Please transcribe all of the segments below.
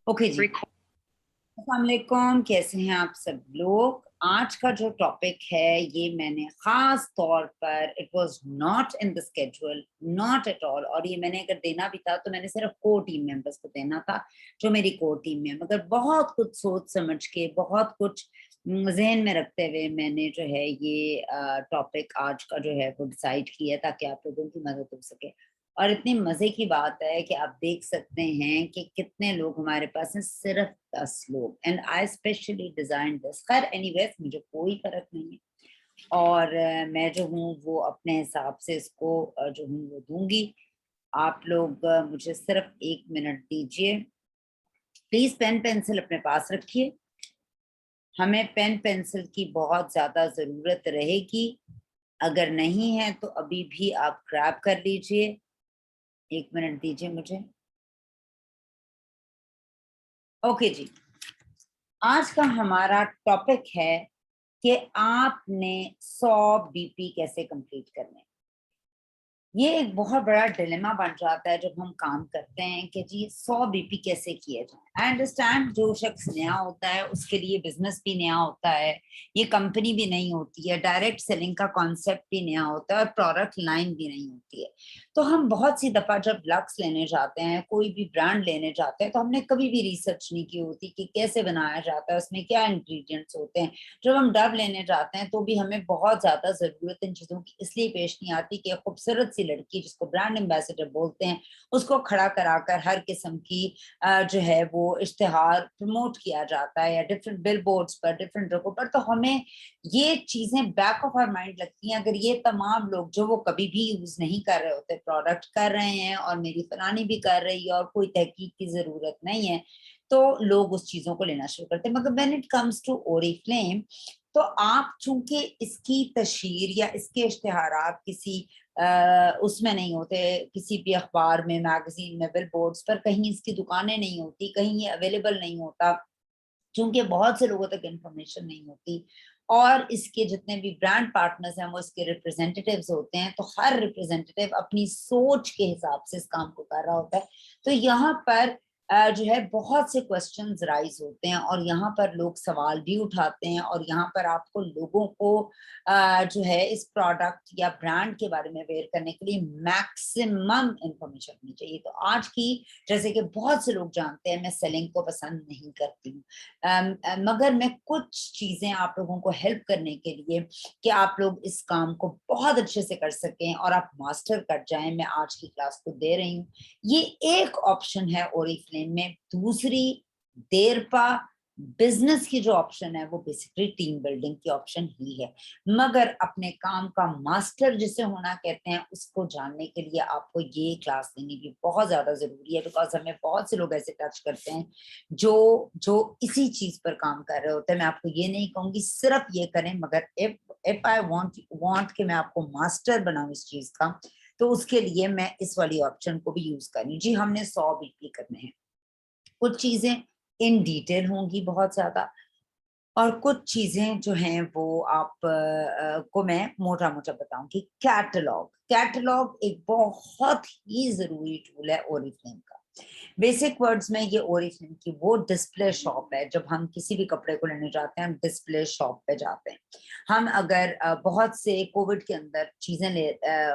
Okay जी। अस्सलाम वालेकुम, कैसे हैं आप सब लोग। आज का जो टॉपिक है ये मैंने खास तौर पर, it was not in the schedule, not at all, और ये मैंने अगर देना भी था तो मैंने सिर्फ कोर टीम मेंबर्स को देना था जो मेरी कोर टीम में, मगर बहुत कुछ सोच समझ के, बहुत कुछ जहन में रखते हुए मैंने जो है ये टॉपिक आज का जो है वो डिसाइड किया ताकि आप लोगों की मदद हो सके। और इतनी मजे की बात है कि आप देख सकते हैं कि कितने लोग हमारे पास हैं, सिर्फ 10 लोग, and I specially design this. खैर एनीवेज, मुझे कोई फर्क नहीं है, और मैं जो हूँ वो अपने हिसाब से इसको जो हूँ वो दूंगी। आप लोग मुझे सिर्फ 1 मिनट दीजिए प्लीज। पेन पेंसिल अपने पास रखिए, हमें पेन पेंसिल की बहुत ज्यादा जरूरत रहेगी। अगर नहीं है तो अभी भी आप ग्रैब कर लीजिए। 1 मिनट दीजिए मुझे। ओके जी, आज का हमारा टॉपिक है कि आपने 100 बीपी कैसे कंप्लीट करने। ये एक बहुत बड़ा डिलेमा बन जाता है जब हम काम करते हैं कि जी 100 बीपी कैसे किया जाए। आई अंडरस्टैंड, जो शख्स नया होता है उसके लिए बिजनेस भी नया होता है, ये कंपनी भी नहीं होती है, डायरेक्ट सेलिंग का कॉन्सेप्ट भी नया होता है और प्रोडक्ट लाइन भी नहीं होती है। तो हम बहुत सी दफा जब लक्स लेने जाते हैं, कोई भी ब्रांड लेने जाते हैं, तो हमने कभी भी रिसर्च नहीं की होती कि कैसे बनाया जाता है, उसमें क्या इंग्रेडिएंट्स होते हैं। जब हम डब लेने जाते हैं तो भी हमें बहुत ज्यादा जरूरत इन चीजों की इसलिए पेश नहीं आती कि खूबसूरत सी लड़की जिसको ब्रांड एम्बेसडर बोलते हैं उसको खड़ा कराकर हर किस्म की जो है वो इश्तिहार प्रमोट किया जाता है, या डिफरेंट बिल बोर्ड्स पर, डिफरेंट जगहों पर। तो हमें ये चीजें बैक ऑफ आवर माइंड लगती हैं। अगर ये तमाम लोग जो वो कभी भी यूज नहीं कर रहे होते प्रोडक्ट कर रहे हैं, और मेरी फलानी भी कर रही है और कोई तहकीक की जरूरत नहीं है, तो लोग उस चीजों को लेना शुरू करते हैं। मगर when it comes to Oriflame, तो आप चूंकि इसकी तशहीर या इसके इश्तिहारात किसी उसमें नहीं होते, किसी भी अखबार में, मैगजीन में, बिल बोर्ड्स पर, कहीं इसकी दुकानें नहीं होती, कहीं ये अवेलेबल नहीं होता, क्योंकि बहुत से लोगों तक इंफॉर्मेशन नहीं होती, और इसके जितने भी ब्रांड पार्टनर्स हैं वो इसके रिप्रेजेंटेटिव्स होते हैं, तो हर रिप्रेजेंटेटिव अपनी सोच के हिसाब से इस काम को कर रहा होता है। तो यहाँ पर जो है बहुत से क्वेश्चंस राइज होते हैं, और यहाँ पर लोग सवाल भी उठाते हैं, और यहाँ पर आपको लोगों को जो है इस प्रोडक्ट या ब्रांड के बारे में अवेयर करने के लिए मैक्सिमम इंफॉर्मेशन होनी चाहिए। तो आज की, जैसे कि बहुत से लोग जानते हैं, मैं सेलिंग को पसंद नहीं करती हूँ, मगर मैं कुछ चीजें आप लोगों को हेल्प करने के लिए कि आप लोग इस काम को बहुत अच्छे से कर सकें और आप मास्टर कर जाएं, मैं आज की क्लास को दे रही हूँ। ये एक ऑप्शन है ओरिफ्लेम में। दूसरी, देरपा बिजनेस की जो ऑप्शन है वो बेसिकली टीम बिल्डिंग की ऑप्शन ही है, मगर अपने काम का मास्टर जिसे होना कहते हैं उसको जानने के लिए आपको ये क्लास लेनी भी बहुत ज्यादा जरूरी है। बिकॉज हमें बहुत से लोग ऐसे टच करते हैं जो जो इसी चीज पर काम कर रहे होते हैं। मैं आपको ये नहीं कहूंगी सिर्फ ये करें, मगर इफ आई वांट कि मैं आपको मास्टर बनाऊं इस चीज का, तो उसके लिए मैं इस वाली ऑप्शन को भी यूज करूँ। जी, हमने 100 बीपी करने हैं। कुछ चीजें इन डिटेल होंगी बहुत ज्यादा, और कुछ चीजें जो हैं वो आप को मैं मोटा मोटा बताऊंगी। कैटलॉग, कैटलॉग एक बहुत ही जरूरी टूल है ओरिफ्लेम का। बेसिक वर्ड्स में ये ओरिफ्लेम की वो डिस्प्ले शॉप है। जब हम किसी भी कपड़े को लेने जाते हैं हम डिस्प्ले शॉप पे जाते हैं। हम अगर बहुत से कोविड के अंदर चीजें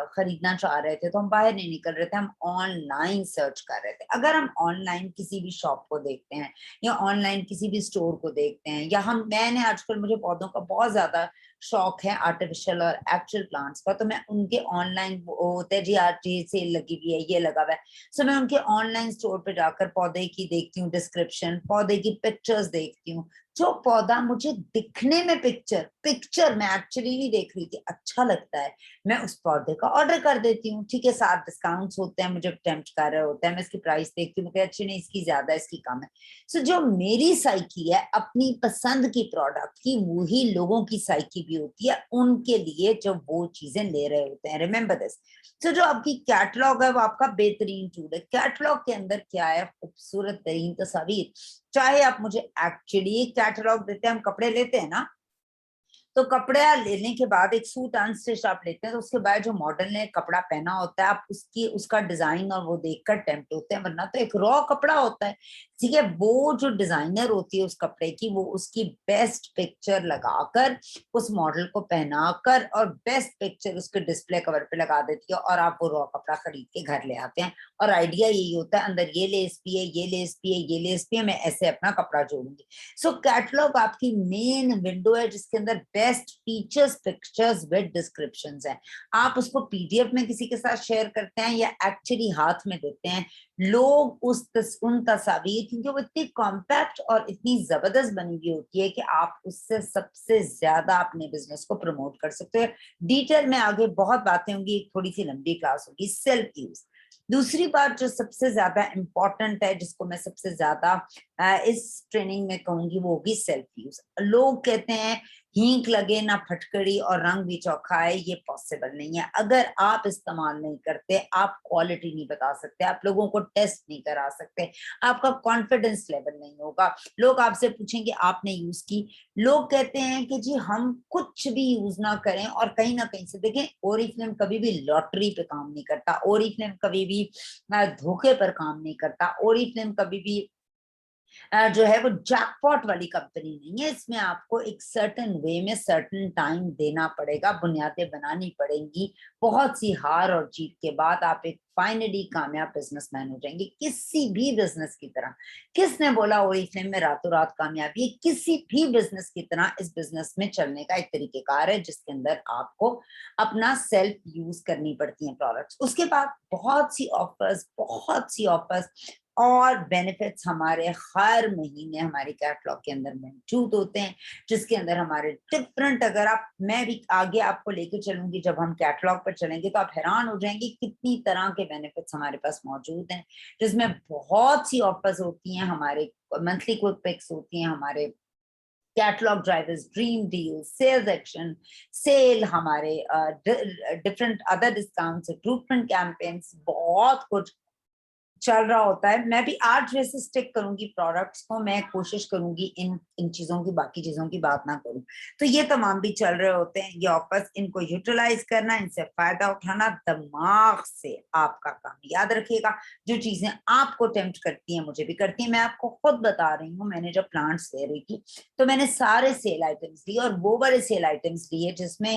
खरीदना चाह रहे थे तो हम बाहर नहीं निकल रहे थे, हम ऑनलाइन सर्च कर रहे थे। अगर हम ऑनलाइन किसी भी शॉप को देखते हैं या ऑनलाइन किसी भी स्टोर को देखते हैं, या मैंने आजकल, मुझे पौधों का बहुत ज्यादा शौक है, आर्टिफिशियल और एक्चुअल प्लांट्स का, तो मैं उनके ऑनलाइन होते हैं जी, आज ये सेल लगी हुई है, ये लगा हुआ है, सो मैं उनके ऑनलाइन स्टोर पे जाकर पौधे की देखती हूँ डिस्क्रिप्शन, पौधे की पिक्चर्स देखती हूँ। जो पौधा मुझे दिखने में, पिक्चर पिक्चर मैं एक्चुअली नहीं देख रही थी, अच्छा लगता है, मैं उस पौधे का ऑर्डर कर देती हूँ। ठीक है, 7 डिस्काउंट्स होते हैं, मुझे टेम्प्ट कर रहे होते हैं, मैं इसकी प्राइस देखती हूँ, अच्छी नहीं, इसकी ज्यादा, इसकी कम है। सो जो मेरी साइकी है अपनी पसंद की प्रोडक्ट की, वही लोगों की साइकी भी होती है उनके लिए जब वो चीजें ले रहे होते हैं। Remember this. तो जो आपकी कैटलॉग है वो आपका बेहतरीन टूल है। कैटलॉग के अंदर क्या है? खूबसूरत तरीन तस्वीर। चाहे आप मुझे एक्चुअली कैटलॉग देते हैं, हम कपड़े लेते हैं ना, तो कपड़ा लेने के बाद एक सूट अनस्टिच आप लेते हैं तो उसके बाद जो मॉडल ने कपड़ा पहना होता है आप उसका डिजाइन और वो देखकर टेम्प्ट होते हैं, वरना तो एक रॉ कपड़ा होता है, ठीक है। वो जो डिजाइनर होती है उस कपड़े की, वो उसकी बेस्ट पिक्चर लगाकर उस मॉडल को पहनाकर और बेस्ट पिक्चर उसके डिस्प्ले कवर पे लगा देती है और आप वो रॉ कपड़ा खरीद के घर ले आते हैं। और आइडिया यही होता है, अंदर ये लेस भी है, ये लेस भी है, ये लेस भी है, मैं ऐसे अपना कपड़ा जोड़ूंगी। सो कैटलॉग आपकी मेन विंडो है जिसके अंदर best features, pictures with descriptions है। आप उसको पीडीएफ में किसी के साथ शेयर करते हैं या एक्चुअली हाथ में देते हैं, लोग उन तस्वीर, क्योंकि वो इतनी कॉम्पैक्ट और इतनी जबरदस्त बनी हुई होती है कि आप उससे सबसे ज्यादा अपने बिजनेस को प्रमोट कर सकते हो। डिटेल में आगे बहुत बातें होंगी, एक थोड़ी सी लंबी क्लास होगी। सेल्फ यूज, दूसरी बात जो सबसे ज्यादा इंपॉर्टेंट है, जिसको मैं सबसे ज्यादा इस ट्रेनिंग में कहूंगी, वो होगी सेल्फ यूज। लोग कहते हैं हींक लगे ना फटकड़ी और रंग भी चौखा है, ये पॉसिबल नहीं है। अगर आप इस्तेमाल नहीं करते, आप क्वालिटी नहीं बता सकते, आप लोगों को टेस्ट नहीं करा सकते, आपका कॉन्फिडेंस लेवल नहीं होगा। लोग आपसे पूछेंगे आपने यूज की, लोग कहते हैं कि जी हम कुछ भी यूज ना करें, और कहीं ना कहीं से देखें, ओरिफ्लेम कभी भी लॉटरी पे काम नहीं करता, ओरिफ्लेम कभी भी धोखे पर काम नहीं करता, ओरिफ्लेम कभी भी जो है वो जैकपॉट वाली कंपनी नहीं है। इसमें आपको एक सर्टेन वे में सर्टेन टाइम देना पड़ेगा, बुनियादें बनानी पड़ेंगी, बहुत सी हार और जीत के बाद आप एक फाइनली कामयाब बिजनेसमैन हो जाएंगे, किसी भी बिजनेस की तरह। किसने बोला ओरिफ्लेम में रातों रात कामयाबी? किसी भी बिजनेस की तरह इस बिजनेस में चलने का एक तरीकेकार है जिसके अंदर आपको अपना सेल्फ यूज करनी पड़ती है प्रोडक्ट्स। उसके बाद बहुत सी ऑफर्स और बेनिफिट्स हमारे हर महीने हमारे कैटलॉग के अंदर मौजूद होते हैं, जिसके अंदर हमारे डिफरेंट, अगर आप, मैं भी आगे आपको लेके चलूंगी, जब हम कैटलॉग पर चलेंगे तो आप हैरान हो जाएंगे कितनी तरह के बेनिफिट्स हमारे पास मौजूद हैं, जिसमें बहुत सी ऑफर्स होती हैं, हमारे मंथली क्विक पिक्स होती हैं, हमारे catalogue drivers, dream deal, sales action, sale, हमारे different other discounts, recruitment campaigns, बहुत कुछ चल रहा होता है। मैं भी आज वैसे स्टिक करूंगी प्रोडक्ट्स को, मैं कोशिश करूंगी इन इन चीजों की, बाकी चीजों की बात ना करूं। तो ये तमाम भी चल रहे होते हैं, ये ऑफर्स, इनको यूटिलाइज करना, इनसे फायदा उठाना, दिमाग से आपका काम। याद रखिएगा, जो चीजें आपको टेम्प्ट करती हैं, मुझे भी करती हैं, मैं आपको खुद बता रही हूँ। मैंने जब प्लांट्स ले रही थी तो मैंने सारे सेल आइटम्स लिए, और वो बड़े सेल आइटम्स लिए जिसमें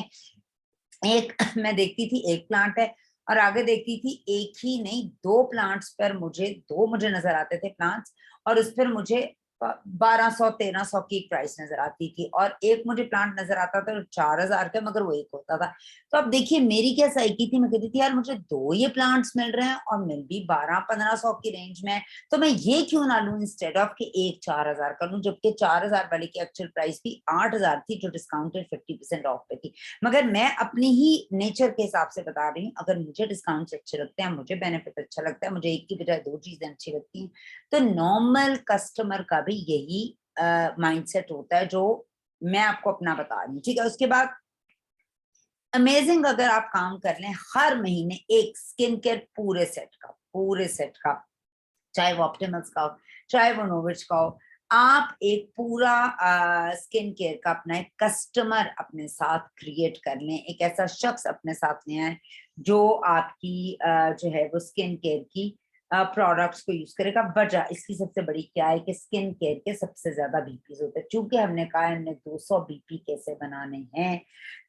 एक मैं देखती थी एक प्लांट है, और आगे देखती थी एक ही नहीं, दो प्लांट्स पर मुझे नजर आते थे प्लांट्स, और उस पर मुझे 1200-1300 की प्राइस नजर आती थी, और एक मुझे प्लांट नजर आता था 4000 का, मगर वो एक होता था। तो अब देखिए मेरी क्या साइकी थी, मैं कहती थी यार मुझे दो ये प्लांट्स मिल रहे हैं और मिल भी 1200-1500 की रेंज में, तो मैं ये क्यों ना लूं इंस्टेड ऑफ कि एक 4000 का लूं, जबकि 4000 वाले की एक्चुअल प्राइस भी 8000 थी, जो डिस्काउंटेड 50% ऑफ पे थी। मगर मैं अपनी ही नेचर के हिसाब से बता रही हूँ, अगर मुझे डिस्काउंट अच्छे लगते हैं, मुझे बेनिफिट अच्छा लगता है, मुझे एक की बजाय दो चीजें अच्छी लगती हैं, तो नॉर्मल कस्टमर का भी यही माइंडसेट होता है जो मैं आपको अपना बता रही हूँ, ठीक है। उसके बाद अमेजिंग, अगर आप काम कर लें, हर महीने एक स्किन केयर पूरे सेट का, चाहे वो ऑप्टिमल्स का हो, चाहे वो नोविच का हो, आप एक पूरा स्किन केयर का अपना एक कस्टमर अपने साथ क्रिएट कर लें, एक ऐसा शख्स अपने साथ ले आए जो आपकी जो है वो स्किन केयर की प्रोडक्ट्स को यूज करेगा। वजह इसकी सबसे बड़ी क्या है कि स्किन केयर के सबसे ज्यादा बीपीज होते हैं, चूंकि हमने कहा हमने 200 बीपी कैसे बनाने हैं,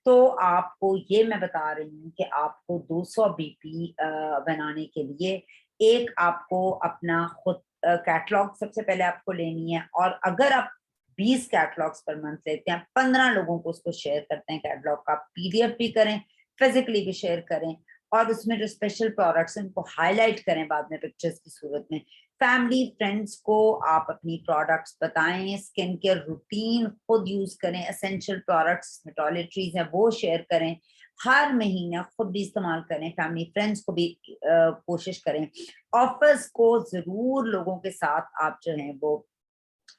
तो आपको ये मैं बता रही हूँ कि आपको 200 बीपी बनाने के लिए एक आपको अपना खुद कैटलॉग सबसे पहले आपको लेनी है, और अगर आप 20 कैटलॉग्स पर मंथ लेते हैं, 15 लोगों को उसको शेयर करते हैं कैटलॉग का, पीडीएफ भी करें, फिजिकली भी शेयर करें, और उसमें जो स्पेशल प्रोडक्ट्स हैं उनको हाईलाइट करें बाद में पिक्चर्स की सूरत में, फैमिली फ्रेंड्स को आप अपनी प्रोडक्ट्स बताएं, स्किन केयर रूटीन खुद यूज करें, एसेंशियल प्रोडक्ट्स में टॉयलेटरीज हैं वो शेयर करें, हर महीने खुद भी इस्तेमाल करें, फैमिली फ्रेंड्स को भी कोशिश करें। ऑफर्स को जरूर लोगों के साथ आप जो है वो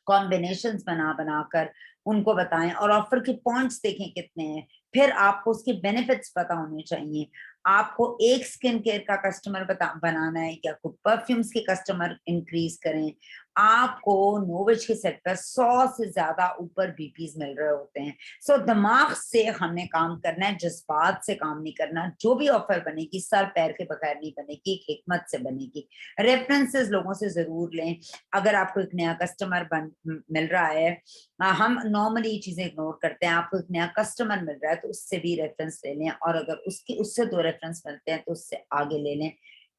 कॉम्बिनेशंस बनाकर उनको बताएं, और ऑफर के पॉइंट्स देखें कितने हैं, फिर आपको उसके बेनिफिट्स पता होने चाहिए। आपको एक स्किन केयर का कस्टमर बनाना है या कुछ परफ्यूम्स के कस्टमर इंक्रीज करें, आपको नोवेज के सेट पर 100 से ज्यादा ऊपर बीपीज मिल रहे होते हैं। सो दिमाग से हमने काम करना है, जज्बात से काम नहीं करना। जो भी ऑफर बनेगी सर पैर के बगैर नहीं बनेगी, एक हिकमत से बनेगी। रेफरेंसेस लोगों से जरूर लें। अगर आपको एक नया कस्टमर मिल रहा है, हम नॉर्मली ये चीजें इग्नोर करते हैं, आपको एक नया कस्टमर मिल रहा है तो उससे भी रेफरेंस ले लें, और अगर उससे 2 रेफरेंस मिलते हैं तो उससे आगे ले लें,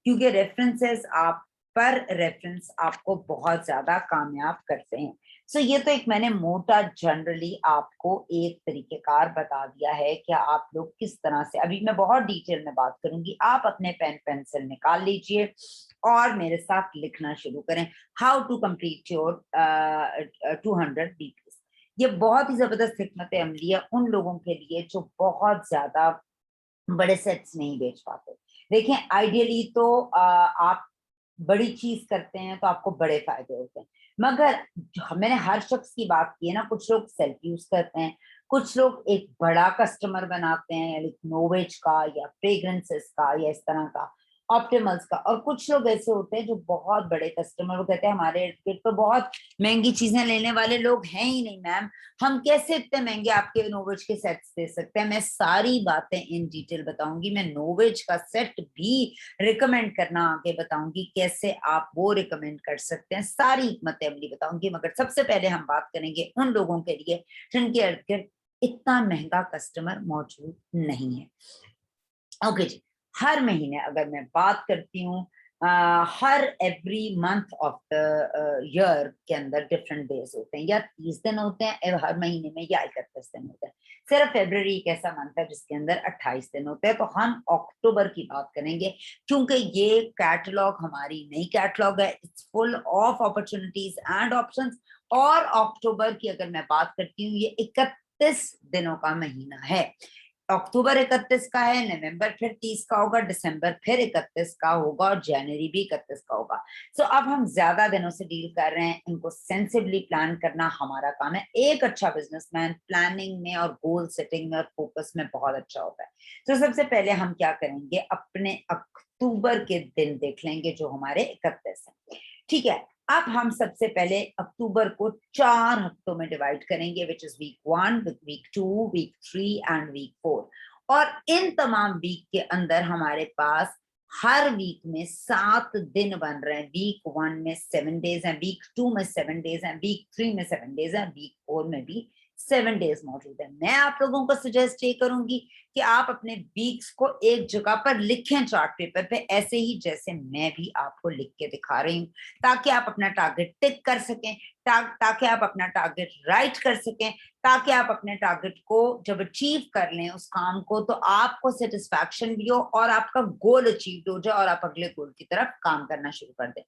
क्योंकि रेफरेंसेस आप पर रेफरेंस आपको बहुत ज्यादा कामयाब करते हैं। सो ये तो एक मैंने मोटा जनरली आपको एक तरीकेकार बता दिया है कि आप लोग किस तरह से, अभी मैं बहुत डिटेल में बात करूंगी। आप अपने पेन पेंसिल निकाल लीजिए और मेरे साथ लिखना शुरू करें। How to complete your 200 BPs. ये बहुत ही जबरदस्त हिकमत अमली है उन लोगों के लिए जो बहुत ज्यादा बड़े सेट्स नहीं बेच पाते। देखें, आइडियली तो आप बड़ी चीज करते हैं तो आपको बड़े फायदे होते हैं, मगर मैंने हर शख्स की बात की है ना। कुछ लोग सेल्फ यूज करते हैं, कुछ लोग एक बड़ा कस्टमर बनाते हैं, लाइक नोवेज का या फ्रेग्रेंसेस का या इस तरह का, ऑप्टिमल्स का। और कुछ लोग ऐसे होते हैं जो बहुत बड़े कस्टमर, वो कहते हैं हमारे इर्द गिर्द तो बहुत महंगी चीजें लेने वाले लोग हैं ही नहीं मैम, हम कैसे इतने महंगे आपके नोवेज के सेट्स दे सकते हैं। मैं सारी बातें इन डिटेल बताऊंगी। मैं नोवेज का सेट भी रिकमेंड करना आगे बताऊंगी, कैसे आप वो रिकमेंड कर सकते हैं, सारी हिकमत अमली बताऊंगी। मगर सबसे पहले हम बात करेंगे उन लोगों के लिए जिनके इर्द गिर्द इतना महंगा कस्टमर मौजूद नहीं है। ओके जी, हर महीने अगर मैं बात करती हूँ, हर every month of the year के अंदर डिफरेंट डेज होते हैं, या 30 दिन होते हैं हर महीने में, या 31 दिन होते हैं। सिर्फ फरवरी एक ऐसा मंथ है जिसके अंदर 28 दिन होते हैं। तो हम अक्टूबर की बात करेंगे, क्योंकि ये कैटलॉग हमारी नई कैटलॉग है, it's full of opportunities and options. और अक्टूबर की अगर मैं बात करती हूँ, ये 31 दिनों का महीना है। अक्टूबर 31 का है, नवंबर फिर 30 का होगा, दिसंबर फिर 31 का होगा, और जनवरी भी 31 का होगा। सो अब हम ज्यादा दिनों से डील कर रहे हैं, इनको सेंसिबली प्लान करना हमारा काम है। एक अच्छा बिजनेसमैन प्लानिंग में और गोल सेटिंग में और फोकस में बहुत अच्छा होता है। तो सबसे पहले हम क्या करेंगे, अपने अक्टूबर के दिन देख लेंगे जो हमारे 31 है। ठीक है, अब हम सबसे पहले अक्टूबर को 4 हफ्तों में डिवाइड करेंगे, which is week 1, week 2, week 3 and week 4। और इन तमाम वीक के अंदर हमारे पास हर वीक में 7 दिन बन रहे हैं। वीक 1 में 7 डेज हैं, वीक 2 में 7 डेज हैं, वीक 3 में 7 डेज हैं, वीक 4 में भी 7 डेज मौजूद है। मैं आप लोगों को सजेस्ट ये करूंगी कि आप अपने वीक्स को एक जगह पर लिखें चार्ट पेपर पे, ऐसे ही जैसे मैं भी आपको लिख के दिखा रही हूँ, ताकि आप अपना टारगेट टिक कर सकें, ताकि आप अपना टारगेट राइट कर सकें, ताकि आप अपने टारगेट को जब अचीव कर लें उस काम को, तो आपको सेटिस्फैक्शन भी हो और आपका गोल अचीव हो जाए और आप अगले गोल की तरफ काम करना शुरू कर दें।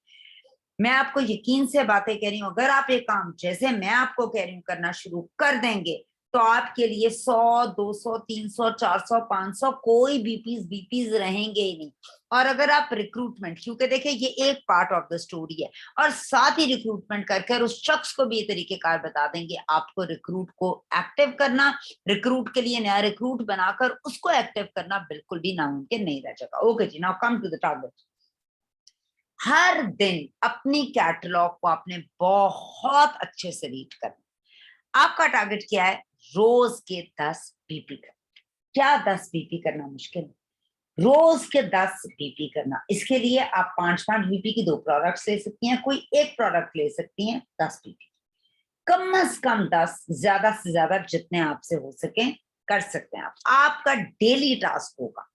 मैं आपको यकीन से बातें कह रही हूँ, अगर आप ये काम जैसे मैं आपको कह रही हूँ करना शुरू कर देंगे, तो आपके लिए 100, 200, 300, 400, 500 कोई बीपीज रहेंगे ही नहीं। और अगर आप रिक्रूटमेंट, क्योंकि देखिए ये एक पार्ट ऑफ द स्टोरी है, और साथ ही रिक्रूटमेंट करके उस शख्स को भी ये तरीकेकार बता देंगे आपको रिक्रूट को एक्टिव करना, रिक्रूट के लिए नया रिक्रूट बनाकर उसको एक्टिव करना बिल्कुल भी नामुमकिन नहीं रह जाएगा। ओके जी, now come to the target. हर दिन अपनी कैटलॉग को आपने बहुत अच्छे से रीड करना। आपका टारगेट क्या है, रोज के 10 बीपी करना। क्या 10 बीपी करना मुश्किल है? रोज के 10 बीपी करना। इसके लिए आप 5-5 बीपी की 2 प्रोडक्ट्स ले सकती हैं, कोई एक प्रोडक्ट ले सकती हैं, 10 बीपी। कम से कम 10, ज्यादा से ज्यादा जितने आपसे हो सके कर सकते हैं आप। आपका डेली टास्क होगा,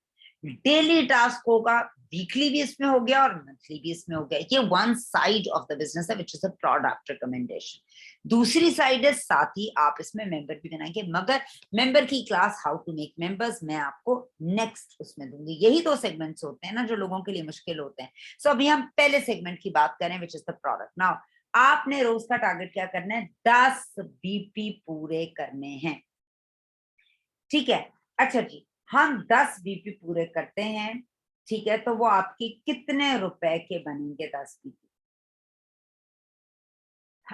डेली टास्क होगा, वीकली भी इसमें हो गया और मंथली भी इसमें हो गया। ये one side of the business है, which is a product recommendation. दूसरी साइड है, साथ ही आप इसमें मेंबर भी बनाएंगे, मगर मेंबर की class how to make members मैं आपको नेक्स्ट उसमें दूंगी। यही 2 सेगमेंट्स होते हैं ना जो लोगों के लिए मुश्किल होते हैं। सो अभी हम पहले सेगमेंट की बात करें, which is the product. Now आपने रोज का टारगेट क्या करना है, 10 बीपी पूरे करने हैं। ठीक है, अच्छा जी, हम 10 बीपी पूरे करते हैं, ठीक है, तो वो आपकी कितने रुपए के बनेंगे 10 बीपी?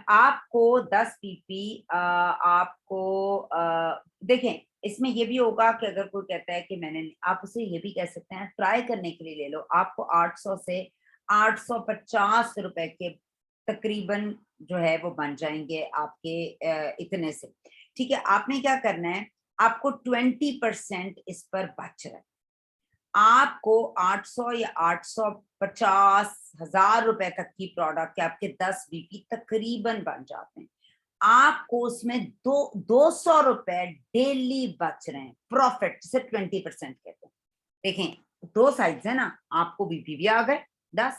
आपको 10 बीपी आपको देखें, इसमें ये भी होगा कि अगर कोई कहता है कि मैंने, आप उसे ये भी कह सकते हैं ट्राई करने के लिए ले लो, आपको 800 से 850 रुपए के तकरीबन जो है वो बन जाएंगे आपके इतने से। ठीक है, आपने क्या करना है, आपको 20% इस पर बच रहा है, आपको 800 या 850,000 रुपए तक की प्रोडक्ट के आपके 10 बीपी तकरीबन बन जाते हैं। आपको उसमें 200 रुपए डेली बच रहे हैं, प्रॉफिट जिसे 20% कहते हैं। देखें, दो साइड्स है ना, आपको बीपी भी आ गए 10,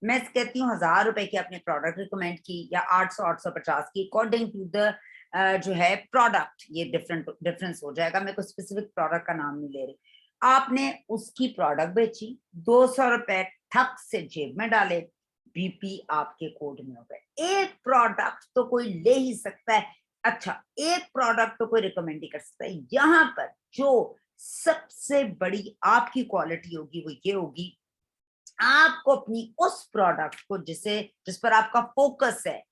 मैं कहती हूँ 1000 रुपए की आपने प्रोडक्ट रिकमेंड की या 800 850 की, अकॉर्डिंग टू द जो है प्रोडक्ट, ये डिफरेंस हो जाएगा, मैं कोई स्पेसिफिक प्रोडक्ट का नाम नहीं ले रही। आपने उसकी प्रोडक्ट बेची, 200 रुपए ठक से जेब में डाले, बीपी आपके कोड में हो गए। एक प्रोडक्ट तो कोई ले ही सकता है, अच्छा एक प्रोडक्ट तो कोई रिकमेंड ही कर सकता है। यहाँ पर जो सबसे बड़ी आपकी क्वालिटी होगी वो ये होगी, आपको अपनी उस प्रोडक्ट को जिस पर आपका फोकस है,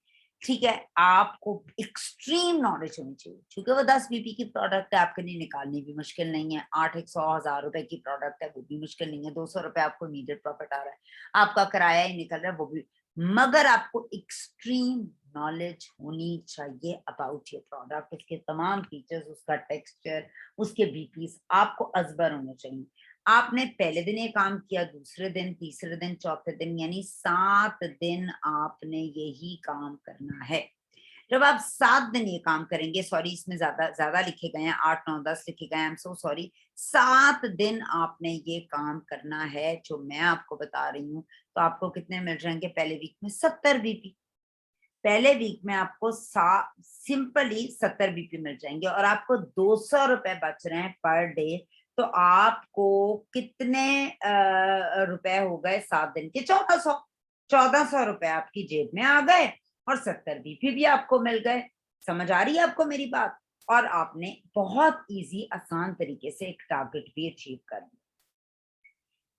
ठीक है, आपको एक्सट्रीम नॉलेज होनी चाहिए, क्योंकि वो 10 बीपी की प्रोडक्ट है, आपके लिए निकालनी भी मुश्किल नहीं है। 8 100 1000 रुपए की प्रोडक्ट है, वो भी मुश्किल नहीं है। 200 रुपए आपको इमीडिएट प्रॉफिट आ रहा है, आपका किराया ही निकल रहा है, वो भी। मगर आपको एक्सट्रीम नॉलेज होनी चाहिए अबाउट ये प्रोडक्ट, उसके तमाम फीचर्स, उसका टेक्सचर, उसके बीपीस आपको अजबर होने चाहिए। आपने पहले दिन ये काम किया, दूसरे दिन, तीसरे दिन, चौथे दिन, यानी 7 दिन आपने यही काम करना है। जब आप 7 दिन ये काम करेंगे, सॉरी इसमें ज्यादा ज्यादा लिखे गए हैं, 8 9 10 लिखे गए हैं, आई एम सो सॉरी। 7 दिन आपने ये काम करना है जो मैं आपको बता रही हूँ। तो आपको कितने मिल जाएंगे पहले वीक में? 70 बीपी। पहले वीक में आपको सिंपली 70 बीपी मिल जाएंगे और आपको 200 रुपए बच रहे हैं पर डे। तो आपको कितने रुपए हो गए 7 दिन के? 1400। 1400 रुपए आपकी जेब में आ गए और 70 बीपी भी आपको मिल गए। समझ आ रही है आपको मेरी बात? और आपने बहुत इजी आसान तरीके से एक टारगेट भी अचीव कर लिया।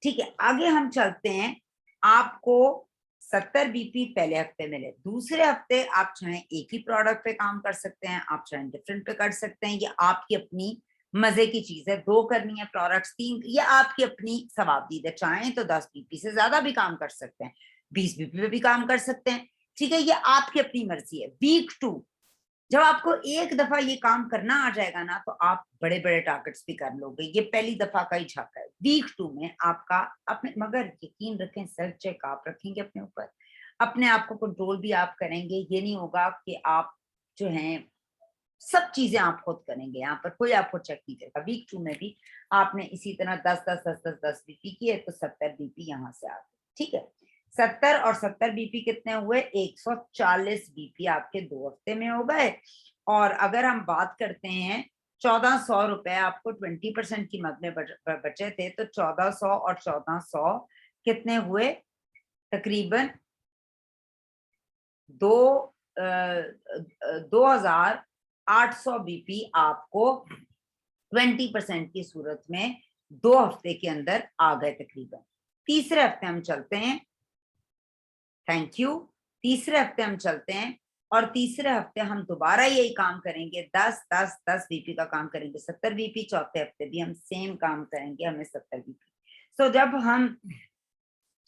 ठीक है, आगे हम चलते हैं। आपको 70 बीपी पहले हफ्ते मिले, दूसरे हफ्ते आप चाहे एक ही प्रोडक्ट पे काम कर सकते हैं, आप चाहे डिफरेंट पे कर सकते हैं, ये आपकी अपनी मजे की चीज है। 2 करनी है प्रोडक्ट्स, 3, ये आपकी अपनी सवाबदीद है। चाहे तो 10 बीपी से ज्यादा भी काम कर सकते हैं, 20 बीपी पे भी काम कर सकते हैं। ठीक है, ये आपकी अपनी मर्जी है। वीक 2, जब आपको एक दफा ये काम करना आ जाएगा ना, तो आप बड़े बड़े टारगेट्स भी कर लोगे। ये पहली दफा का ही झाका है। वीक 2 में आपका अपने, मगर यकीन रखें, सेल्फ चेक आप रखेंगे अपने ऊपर, अपने आप को कंट्रोल भी आप करेंगे। ये नहीं होगा कि आप जो हैं सब चीजें आप खुद करेंगे, यहाँ पर कोई आपको चेक नहीं करेगा। वीक 2 में भी आपने इसी तरह 10 10 10 10 10 बीपी किए तो 70 बीपी यहाँ से आ गए। ठीक है, 70 और 70 बीपी कितने हुए? 140 बीपी आपके 2 हफ्ते में हो गए। और अगर हम बात करते हैं, 1400 रुपए आपको 20% की मद में बचे थे, तो 1400 और 1400 कितने हुए? तकरीबन 2800 बीपी आपको 20% की सूरत में 2 हफ्ते के अंदर आ गए तकरीबन। तीसरे हफ्ते हम चलते हैं, थैंक यू। तीसरे हफ्ते हम चलते हैं और तीसरे हफ्ते हम दोबारा यही काम करेंगे, 10 10 10 बीपी का काम करेंगे, 70 बीपी। चौथे हफ्ते भी हम सेम काम करेंगे, हमें 70 बीपी। तो जब हम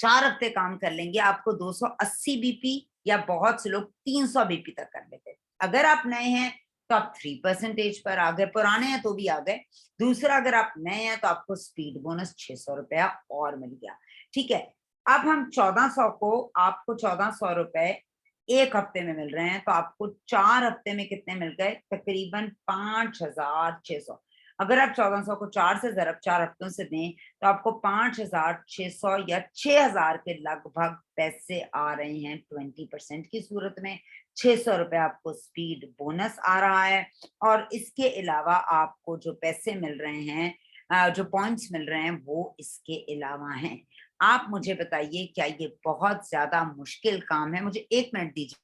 4 हफ्ते काम कर लेंगे, आपको 280 बीपी या बहुत से लोग 300 बीपी तक कर लेते हैं। अगर आप नए हैं तो आप 3% पर आ गए, पुराने हैं तो भी आ गए। दूसरा, अगर आप नए हैं तो आपको स्पीड बोनस 600 रुपया और मिल गया। ठीक है, अब हम 1400 को, आपको 1400 रुपए एक हफ्ते में मिल रहे हैं, तो आपको 4 हफ्ते में कितने मिल गए? तकरीबन 5600। अगर आप 1400 को 4 से जरब 4 हफ्तों से दें, तो आपको 5600 या 6000 के लगभग पैसे आ रहे हैं 20% की सूरत में। 600 रुपए आपको स्पीड बोनस आ रहा है और इसके अलावा आपको जो पैसे मिल रहे हैं, जो पॉइंट्स मिल रहे हैं, वो इसके अलावा हैं। आप मुझे बताइए, क्या ये बहुत ज्यादा मुश्किल काम है? मुझे 1 मिनट दीजिए।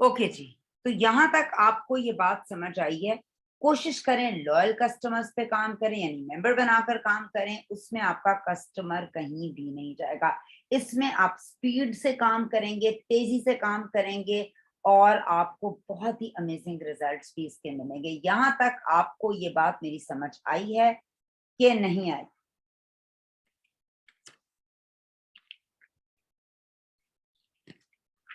ओके जी, तो यहाँ तक आपको ये बात समझ आई है। कोशिश करें लॉयल कस्टमर्स पे काम करें, यानी मेंबर बनाकर काम करें, उसमें आपका कस्टमर कहीं भी नहीं जाएगा। इसमें आप स्पीड से काम करेंगे, तेजी से काम करेंगे और आपको बहुत ही अमेजिंग रिजल्ट्स भी इसके मिलेंगे। यहाँ तक आपको ये बात मेरी समझ आई है कि नहीं आई?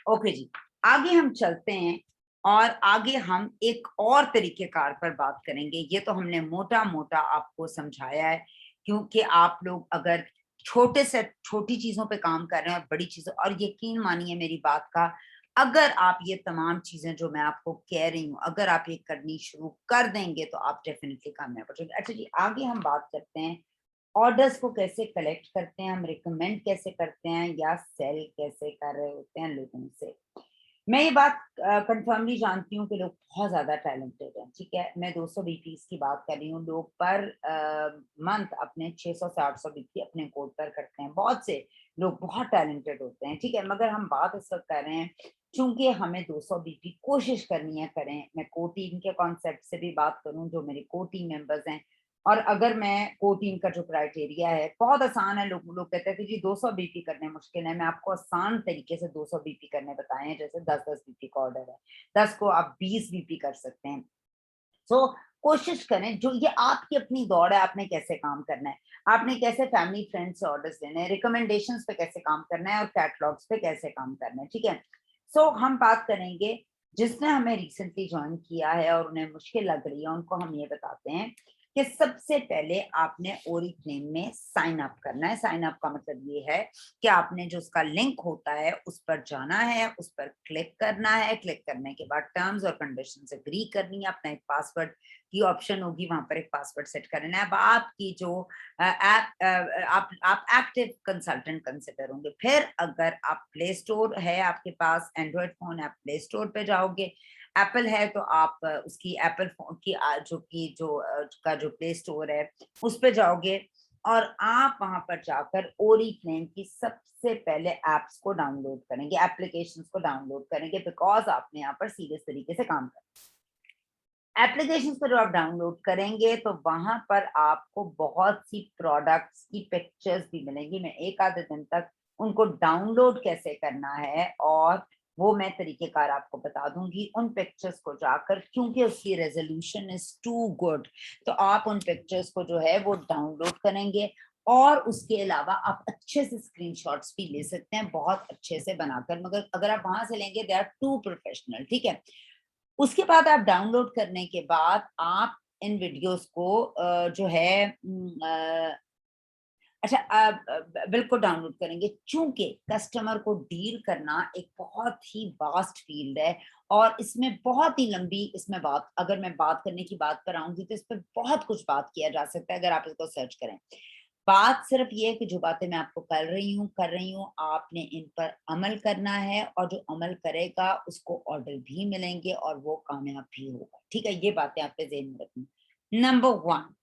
ओके जी, आगे हम चलते हैं और आगे हम एक और तरीकेकार पर बात करेंगे। ये तो हमने मोटा मोटा आपको समझाया है, क्योंकि आप लोग अगर छोटे से छोटी चीजों पे काम कर रहे हैं और बड़ी चीजों, और यकीन मानिए मेरी बात का, अगर आप ये तमाम चीजें जो मैं आपको कह रही हूँ अगर आप ये करनी शुरू कर देंगे तो आप डेफिनेटली कामयाब हो जाएंगे। अच्छा जी, आगे हम बात करते हैं ऑर्डर्स को कैसे कलेक्ट करते हैं, हम रिकमेंड कैसे करते हैं या सेल कैसे कर रहे होते हैं लोगों से। मैं ये बात कंफर्मली जानती हूँ कि लोग बहुत ज्यादा टैलेंटेड हैं, ठीक है। मैं 200 बीपीस की बात कर रही हूँ। लोग पर मंथ अपने 600 से 800 बीपी अपने कोड पर करते हैं। बहुत से लोग बहुत टैलेंटेड होते हैं, ठीक है। मगर हम बात इस वक्त कर रहे हैं चूंकि हमें 200 बीपी कोशिश करनी है करें। मैं को टीम के कॉन्सेप्ट से भी बात करूं, जो मेरे को टीम मेंबर्स हैं, और अगर मैं को टीम का जो क्राइटेरिया है बहुत आसान है। लोग लोग कहते हैं कि जी 200 बीपी करने मुश्किल है। मैं आपको आसान तरीके से 200 बीपी करने बताए हैं। जैसे 10-10 बीपी का ऑर्डर है, 10 को आप 20 बीपी कर सकते हैं। सो कोशिश करें, जो ये आपकी अपनी दौड़ है, आपने कैसे काम करना है, आपने कैसे फैमिली फ्रेंड्स से ऑर्डर्स लेने हैं, रिकमेंडेशंस पे कैसे काम करना है और कैटलॉग्स पे कैसे काम करना है, ठीक है। सो हम बात करेंगे जिसने हमें रिसेंटली ज्वाइन किया है और उन्हें मुश्किल लग रही है, उनको हम ये बताते हैं कि सबसे पहले आपने ओरिफ्लेम में साइन अप करना है। साइन अप का मतलब ये है कि आपने जो उसका लिंक होता है उस पर जाना है, उस पर क्लिक करना है। क्लिक करने के बाद टर्म्स और कंडीशंस एग्री करनी है। अपना एक पासवर्ड की ऑप्शन होगी, वहां पर एक पासवर्ड सेट करना है। अब आपकी जो ऐप आप एक्टिव कंसल्टेंट कंसिडर होंगे। फिर अगर आप प्ले स्टोर है आपके पास एंड्रॉयड फोन, आप प्ले स्टोर पे जाओगे। एप्पल है तो आप उसकी एप्पल फोन की का जो प्ले स्टोर है उस पे जाओगे और आप वहां पर जाकर ओरिफ्लेम की सबसे पहले एप्स को डाउनलोड करेंगे, एप्लीकेशंस को डाउनलोड करेंगे, बिकॉज आपने यहाँ पर सीरियस तरीके से काम करना। एप्लीकेशंस को जो आप डाउनलोड करेंगे तो वहां पर आपको बहुत सी प्रोडक्ट्स की पिक्चर्स भी मिलेंगी। मैं एक आधे दिन तक उनको डाउनलोड कैसे करना है और वो मैं तरीकेकार आपको बता दूंगी। उन पिक्चर्स को जाकर, क्योंकि उसकी रेजोल्यूशन इज टू गुड, तो आप उन पिक्चर्स को जो है वो डाउनलोड करेंगे और उसके अलावा आप अच्छे से स्क्रीनशॉट्स भी ले सकते हैं, बहुत अच्छे से बनाकर। मगर अगर आप वहां से लेंगे दे आर टू प्रोफेशनल, ठीक है। उसके बाद आप डाउनलोड करने के बाद आप इन वीडियोस को जो है अच्छा बिल्कुल डाउनलोड करेंगे। चूंकि कस्टमर को डील करना एक बहुत ही वास्ट फील्ड है और इसमें बहुत ही लंबी, इसमें बात, अगर मैं बात करने की बात पर आऊंगी तो इस पर बहुत कुछ बात किया जा सकता है अगर आप इसको सर्च करें। बात सिर्फ ये है कि जो बातें मैं आपको कर रही हूँ आपने इन पर अमल करना है, और जो अमल करेगा उसको ऑर्डर भी मिलेंगे और वो कामयाब भी होगा, ठीक है। ये बातें आपके ज़हन में रखनी। नंबर 1,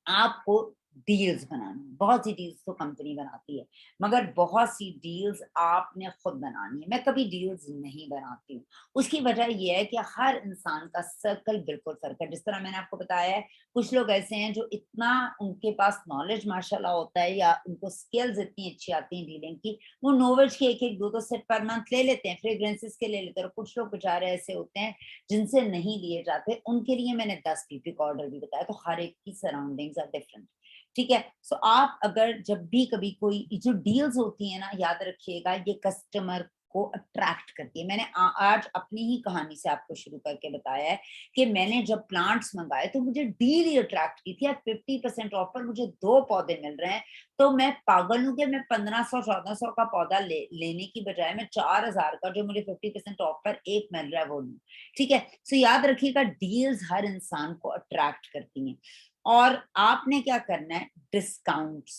आपको डील्स बनानी है। बहुत सी डील्स तो कंपनी बनाती है, मगर बहुत सी डील्स आपने खुद बनानी है। मैं कभी डील्स नहीं बनाती हूँ। उसकी वजह यह है कि हर इंसान का सर्कल बिल्कुल फर्क है। जिस तरह मैंने आपको बताया है, कुछ लोग ऐसे हैं जो इतना उनके पास नॉलेज माशाल्लाह होता है या उनको स्किल्स इतनी अच्छी आती हैं डीलिंग की, वो नोवेल्स के एक एक दो दो सेट पर मंथ ले लेते हैं, फ्रेग्रेंसेस के ले लेते हैं। और कुछ लोग बेचारे ऐसे होते हैं जिनसे नहीं लिए जाते, उनके लिए मैंने 10 पीपी का ऑर्डर भी बताया। तो हर एक की सराउंडिंग्स आर डिफरेंट, ठीक है। सो आप अगर जब भी कभी कोई जो डील्स होती है ना, याद रखिएगा ये कस्टमर को अट्रैक्ट करती है। मैंने आज अपनी ही कहानी से आपको शुरू करके बताया है कि मैंने जब प्लांट्स मंगाए तो मुझे डील ही अट्रैक्ट की थी। आज 50% ऑफ पर मुझे 2 पौधे मिल रहे हैं, तो मैं पागल हूं कि मैं 1500-1400 का पौधा लेने की बजाय मैं 4000 का जो मुझे 50% ऑफ पर एक मिल रहा है वो लूं, ठीक है। सो याद रखिएगा डील्स हर इंसान को अट्रैक्ट करती हैं। और आपने क्या करना है, डिस्काउंट्स,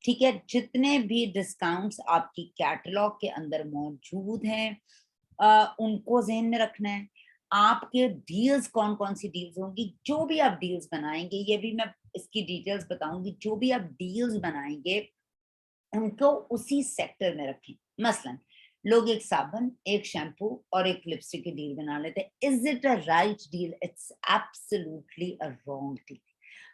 ठीक है। जितने भी डिस्काउंट्स आपकी कैटलॉग के अंदर मौजूद हैं उनको ज़हन में रखना है। आपके डील्स कौन कौन सी डील्स होंगी, जो भी आप डील्स बनाएंगे, ये भी मैं इसकी डिटेल्स बताऊंगी। जो भी आप डील्स बनाएंगे उनको उसी सेक्टर में रखें। मसलन लोग एक साबुन, एक शैम्पू और एक लिपस्टिक की डील बना लेते हैं। Is it a right deal? It's absolutely a wrong deal.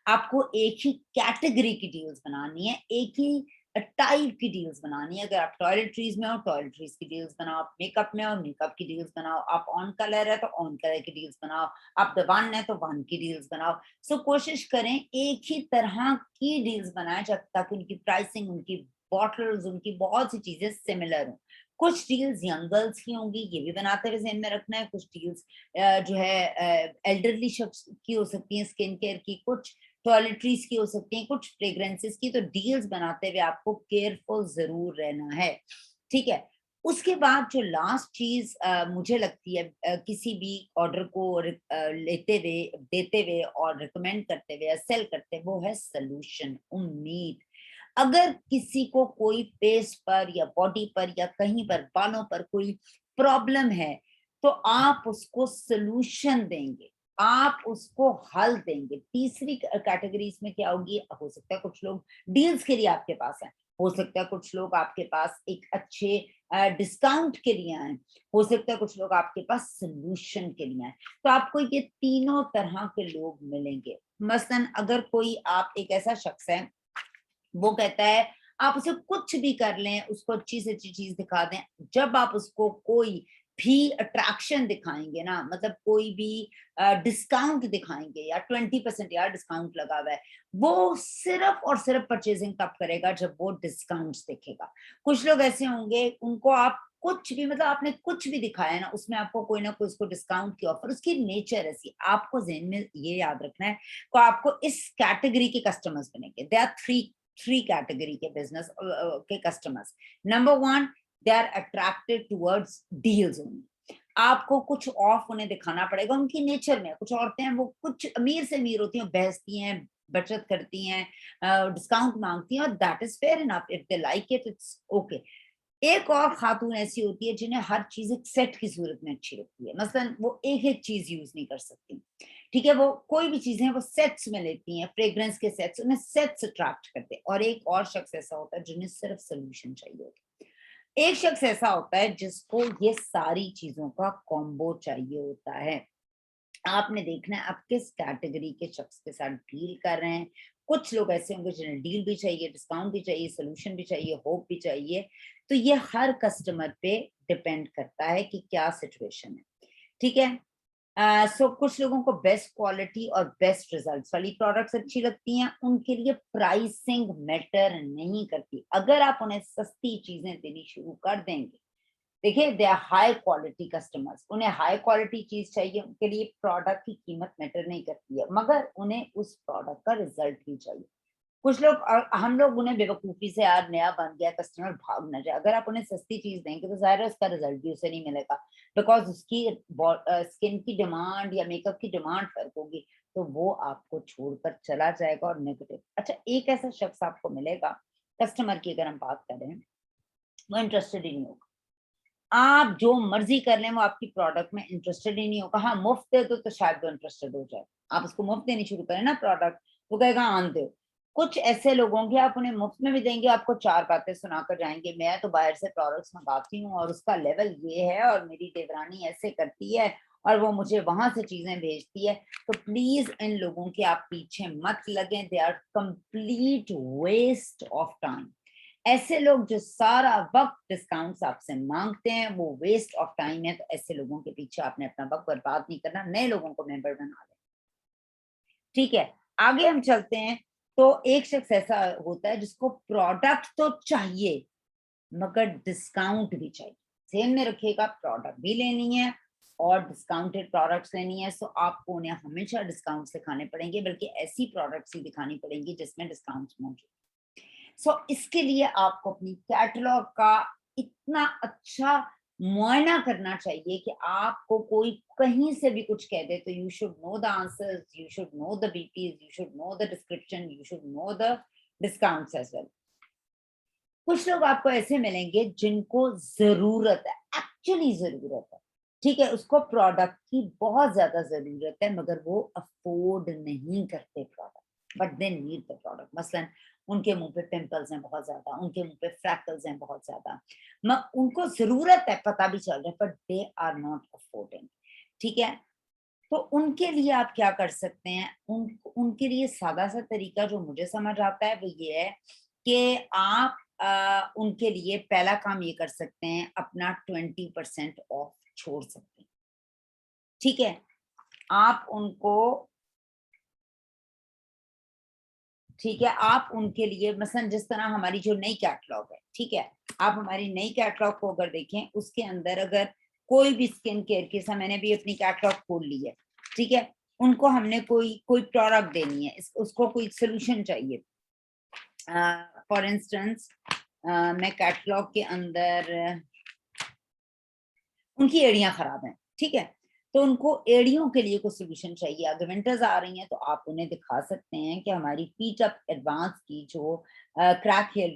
आपको एक ही कैटेगरी की डील्स बनानी है, एक ही टाइप की डील्स बनानी है। अगर आप टॉयलेटरीज में हो, टॉयलेटरीज की डील्स बनाओ। आप मेकअप में हो, मेकअप की डील्स बनाओ। आप ऑन कलर है तो ऑन कलर की डील्स बनाओ। आप द वन है तो वन की डील्स बनाओ। सो कोशिश करें एक ही तरह की डील्स बनाएं, जब ताकि उनकी प्राइसिंग, उनकी बॉटल्स, उनकी बहुत सी चीजें सिमिलर हो। कुछ डील्स यंग गर्ल्स की होंगी, ये भी बनाते हुए ध्यान में रखना है। कुछ डील्स जो है एल्डरली शख्स की हो सकती है, स्किन केयर की, कुछ टॉयलेटरीज की हो सकती हैं, कुछ फ्रेग्रेंसेस की। तो डील्स बनाते हुए आपको केयरफुल जरूर रहना है, ठीक है। उसके बाद जो लास्ट चीज मुझे लगती है किसी भी ऑर्डर को लेते हुए, देते हुए और रिकमेंड करते हुए या सेल करते हुए, वो है सोल्यूशन, उम्मीद। अगर किसी को कोई फेस पर या बॉडी पर या कहीं पर बालों पर कोई प्रॉब्लम है, तो आप उसको सोल्यूशन देंगे, आप उसको हल देंगे। तीसरी कैटेगरी इसमें क्या होगी? हो सकता है कुछ लोग डील्स के लिए आपके पास हैं, हो सकता है कुछ लोग आपके पास एक अच्छे डिस्काउंट के लिए आए, हो सकता है कुछ लोग आपके पास सोल्यूशन के लिए आए। तो आपको ये तीनों तरह के लोग मिलेंगे। मसलन अगर कोई, आप एक ऐसा शख्स है, वो कहता है आप उसे कुछ भी कर लें, उसको अच्छी से अच्छी चीज दिखा दें, जब आप उसको कोई भी अट्रैक्शन दिखाएंगे ना, मतलब कोई भी डिस्काउंट दिखाएंगे या 20% यार डिस्काउंट लगा हुआ है, वो सिर्फ और सिर्फ परचेजिंग तब करेगा जब वो डिस्काउंट्स देखेगा। कुछ लोग ऐसे होंगे, उनको आप कुछ भी, मतलब आपने कुछ भी दिखाया ना, उसमें आपको कोई ना कोई उसको डिस्काउंट की ऑफर, उसकी नेचर ऐसी। आपको ज़हन में ये याद रखना है, तो आपको इस कैटेगरी के कस्टमर्स बनेंगे। दे आर थ्री कैटेगरी के बिजनेस के customers. Number one, they are attracted towards deals only. आपको कुछ ऑफ उन्हें दिखाना पड़ेगा, उनकी नेचर में। कुछ औरतें हैं वो कुछ अमीर से अमीर होती हैं, बहसती हैं, बचत करती हैं, डिस्काउंट मांगती हैं, और that is fair enough. If they like it, it's okay. एक और खातून ऐसी होती है जिन्हें हर चीज एक सेट की सूरत में अच्छी लगती है। मसलन वो एक एक चीज यूज नहीं कर सकती, ठीक है। वो कोई भी चीजें वो सेट्स में लेती हैं, फ्रेग्रेंस के सेट्स, उन्हें सेट्स अट्रैक्ट करते हैं। और एक और शख्स ऐसा होता है जिन्हें सिर्फ सोल्यूशन चाहिए होता है। एक शख्स ऐसा होता है जिसको ये सारी चीजों का कॉम्बो चाहिए होता है। आपने देखना है आप किस कैटेगरी के शख्स के साथ डील कर रहे हैं। कुछ लोग ऐसे होंगे जिन्हें डील भी चाहिए, डिस्काउंट भी चाहिए, सोल्यूशन भी चाहिए, होप भी चाहिए। तो ये हर कस्टमर पे डिपेंड करता है कि क्या सिचुएशन है, ठीक है। सो कुछ लोगों को बेस्ट क्वालिटी और बेस्ट रिजल्ट्स वाली प्रोडक्ट्स अच्छी लगती हैं, उनके लिए प्राइसिंग मैटर नहीं करती। अगर आप उन्हें सस्ती चीजें देनी शुरू कर देंगे, देखिए they are high quality customers, उन्हें हाई क्वालिटी चीज चाहिए, उनके लिए प्रोडक्ट की कीमत मैटर नहीं करती है, मगर उन्हें उस प्रोडक्ट का रिजल्ट भी चाहिए। कुछ लोग, हम लोग उन्हें बेवकूफी से, यार नया बन गया कस्टमर भाग ना जाए। अगर आप उन्हें सस्ती चीज देंगे तो जाहिर है उसका रिजल्ट भी उसे नहीं मिलेगा, बिकॉज उसकी स्किन की डिमांड या मेकअप की डिमांड फर्क होगी, तो वो आपको छोड़कर चला जाएगा और नेगेटिव। अच्छा, एक ऐसा शख्स आपको मिलेगा, कस्टमर की अगर हम बात करें, वो इंटरेस्टेड ही नहीं होगा। आप जो मर्जी कर लें, वो आपकी प्रोडक्ट में इंटरेस्टेड ही नहीं होगा। हाँ, मुफ्त दे दो तो शायद वो इंटरेस्टेड हो जाए। आप उसको मुफ्त देनी शुरू करें ना प्रोडक्ट, वो कहेगा आन दो। कुछ ऐसे लोग होंगे, आप उन्हें मुफ्त में भी देंगे, आपको चार बातें सुनाकर जाएंगे, मैं तो बाहर से प्रोडक्ट्स मंगाती हूँ और उसका लेवल ये है और मेरी देवरानी ऐसे करती है और वो मुझे वहां से चीजें भेजती है। तो प्लीज इन लोगों के आप पीछे मत लगें, they are complete waste of time. ऐसे लोग जो सारा वक्त डिस्काउंट्स आपसे मांगते हैं, वो वेस्ट ऑफ टाइम है। तो ऐसे लोगों के पीछे आपने अपना वक्त बर्बाद नहीं करना, नए लोगों को मेंबर बना लें, ठीक है। आगे हम चलते हैं। तो एक शख्स ऐसा होता है जिसको प्रोडक्ट तो चाहिए मगर डिस्काउंट भी चाहिए। ध्यान में रखिएगा, प्रोडक्ट भी लेनी है और डिस्काउंटेड प्रोडक्ट्स लेनी है, सो आपको उन्हें हमेशा डिस्काउंट्स दिखाने पड़ेंगे, बल्कि ऐसी प्रोडक्ट्स ही दिखानी पड़ेंगी जिसमें डिस्काउंट्स मौजूद। सो इसके लिए आपको अपनी कैटलॉग का इतना अच्छा मुआयना करना चाहिए कि आपको कोई कहीं से भी कुछ कह दे तो you should know the answers, you should know the BPs, you should know the description, you should know the discounts as well. कुछ लोग आपको ऐसे मिलेंगे जिनको जरूरत है, एक्चुअली जरूरत है, ठीक है, उसको प्रोडक्ट की बहुत ज्यादा जरूरत है, मगर वो अफोर्ड नहीं करते product. But they need the product. मसलन उनके मुंह पे पिंपल्स हैं बहुत ज्यादा, उनके मुंह पे फ्रैकल्स हैं बहुत ज्यादा, उनको जरूरत है, पता भी चल रहा है, but they are not affording. ठीक है, तो उनके लिए आप क्या कर सकते हैं, उनके लिए सादा सा तरीका जो मुझे समझ आता है वो ये है कि आप उनके लिए पहला काम ये कर सकते हैं, अपना 20% ऑफ छोड़ सकते हैं। ठीक है, आप उनको, ठीक है, आप उनके लिए मसलन जिस तरह हमारी जो नई कैटलॉग है, ठीक है, आप हमारी नई कैटलॉग को अगर देखें, उसके अंदर अगर कोई भी स्किन केयर की, मैंने भी अपनी कैटलॉग खोल ली है, ठीक है, उनको हमने कोई प्रोडक्ट देनी है, उसको कोई सोल्यूशन चाहिए। फॉर इंस्टेंस मैं कैटलॉग के अंदर, उनकी एड़ियां खराब हैं, ठीक है, तो उनको एड़ियों के लिए कोई सोल्यूशन चाहिए, अगर विंटर्स आ रही हैं तो आप उन्हें दिखा सकते हैं कि हमारी फीट अप एडवांस की जो क्रैक हेयर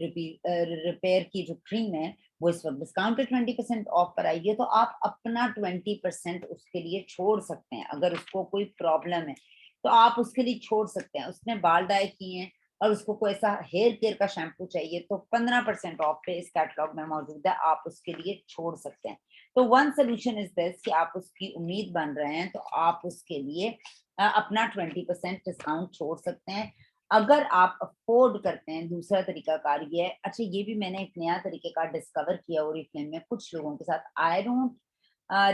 रिपेयर की जो क्रीम है वो इस वक्त डिस्काउंट पे 20% ऑफ पर आई है, तो आप अपना 20% उसके लिए छोड़ सकते हैं। अगर उसको कोई प्रॉब्लम है तो आप उसके लिए छोड़ सकते हैं। उसने बाल डाई किए हैं और उसको कोई ऐसा हेयर केयर का शैम्पू चाहिए तो 15% ऑफ पे इस कैटलॉग में मौजूद है, आप उसके लिए छोड़ सकते हैं। तो वन सोल्यूशन इज दिस कि आप उसकी उम्मीद बन रहे हैं तो आप उसके लिए अपना 20% डिस्काउंट छोड़ सकते हैं। अगर आप अफोर्ड करते हैं, दूसरा तरीकाकार ये है, अच्छा ये भी मैंने एक नया तरीकेकार डिस्कवर किया ओरिफ्लेम में कुछ लोगों के साथ, I don't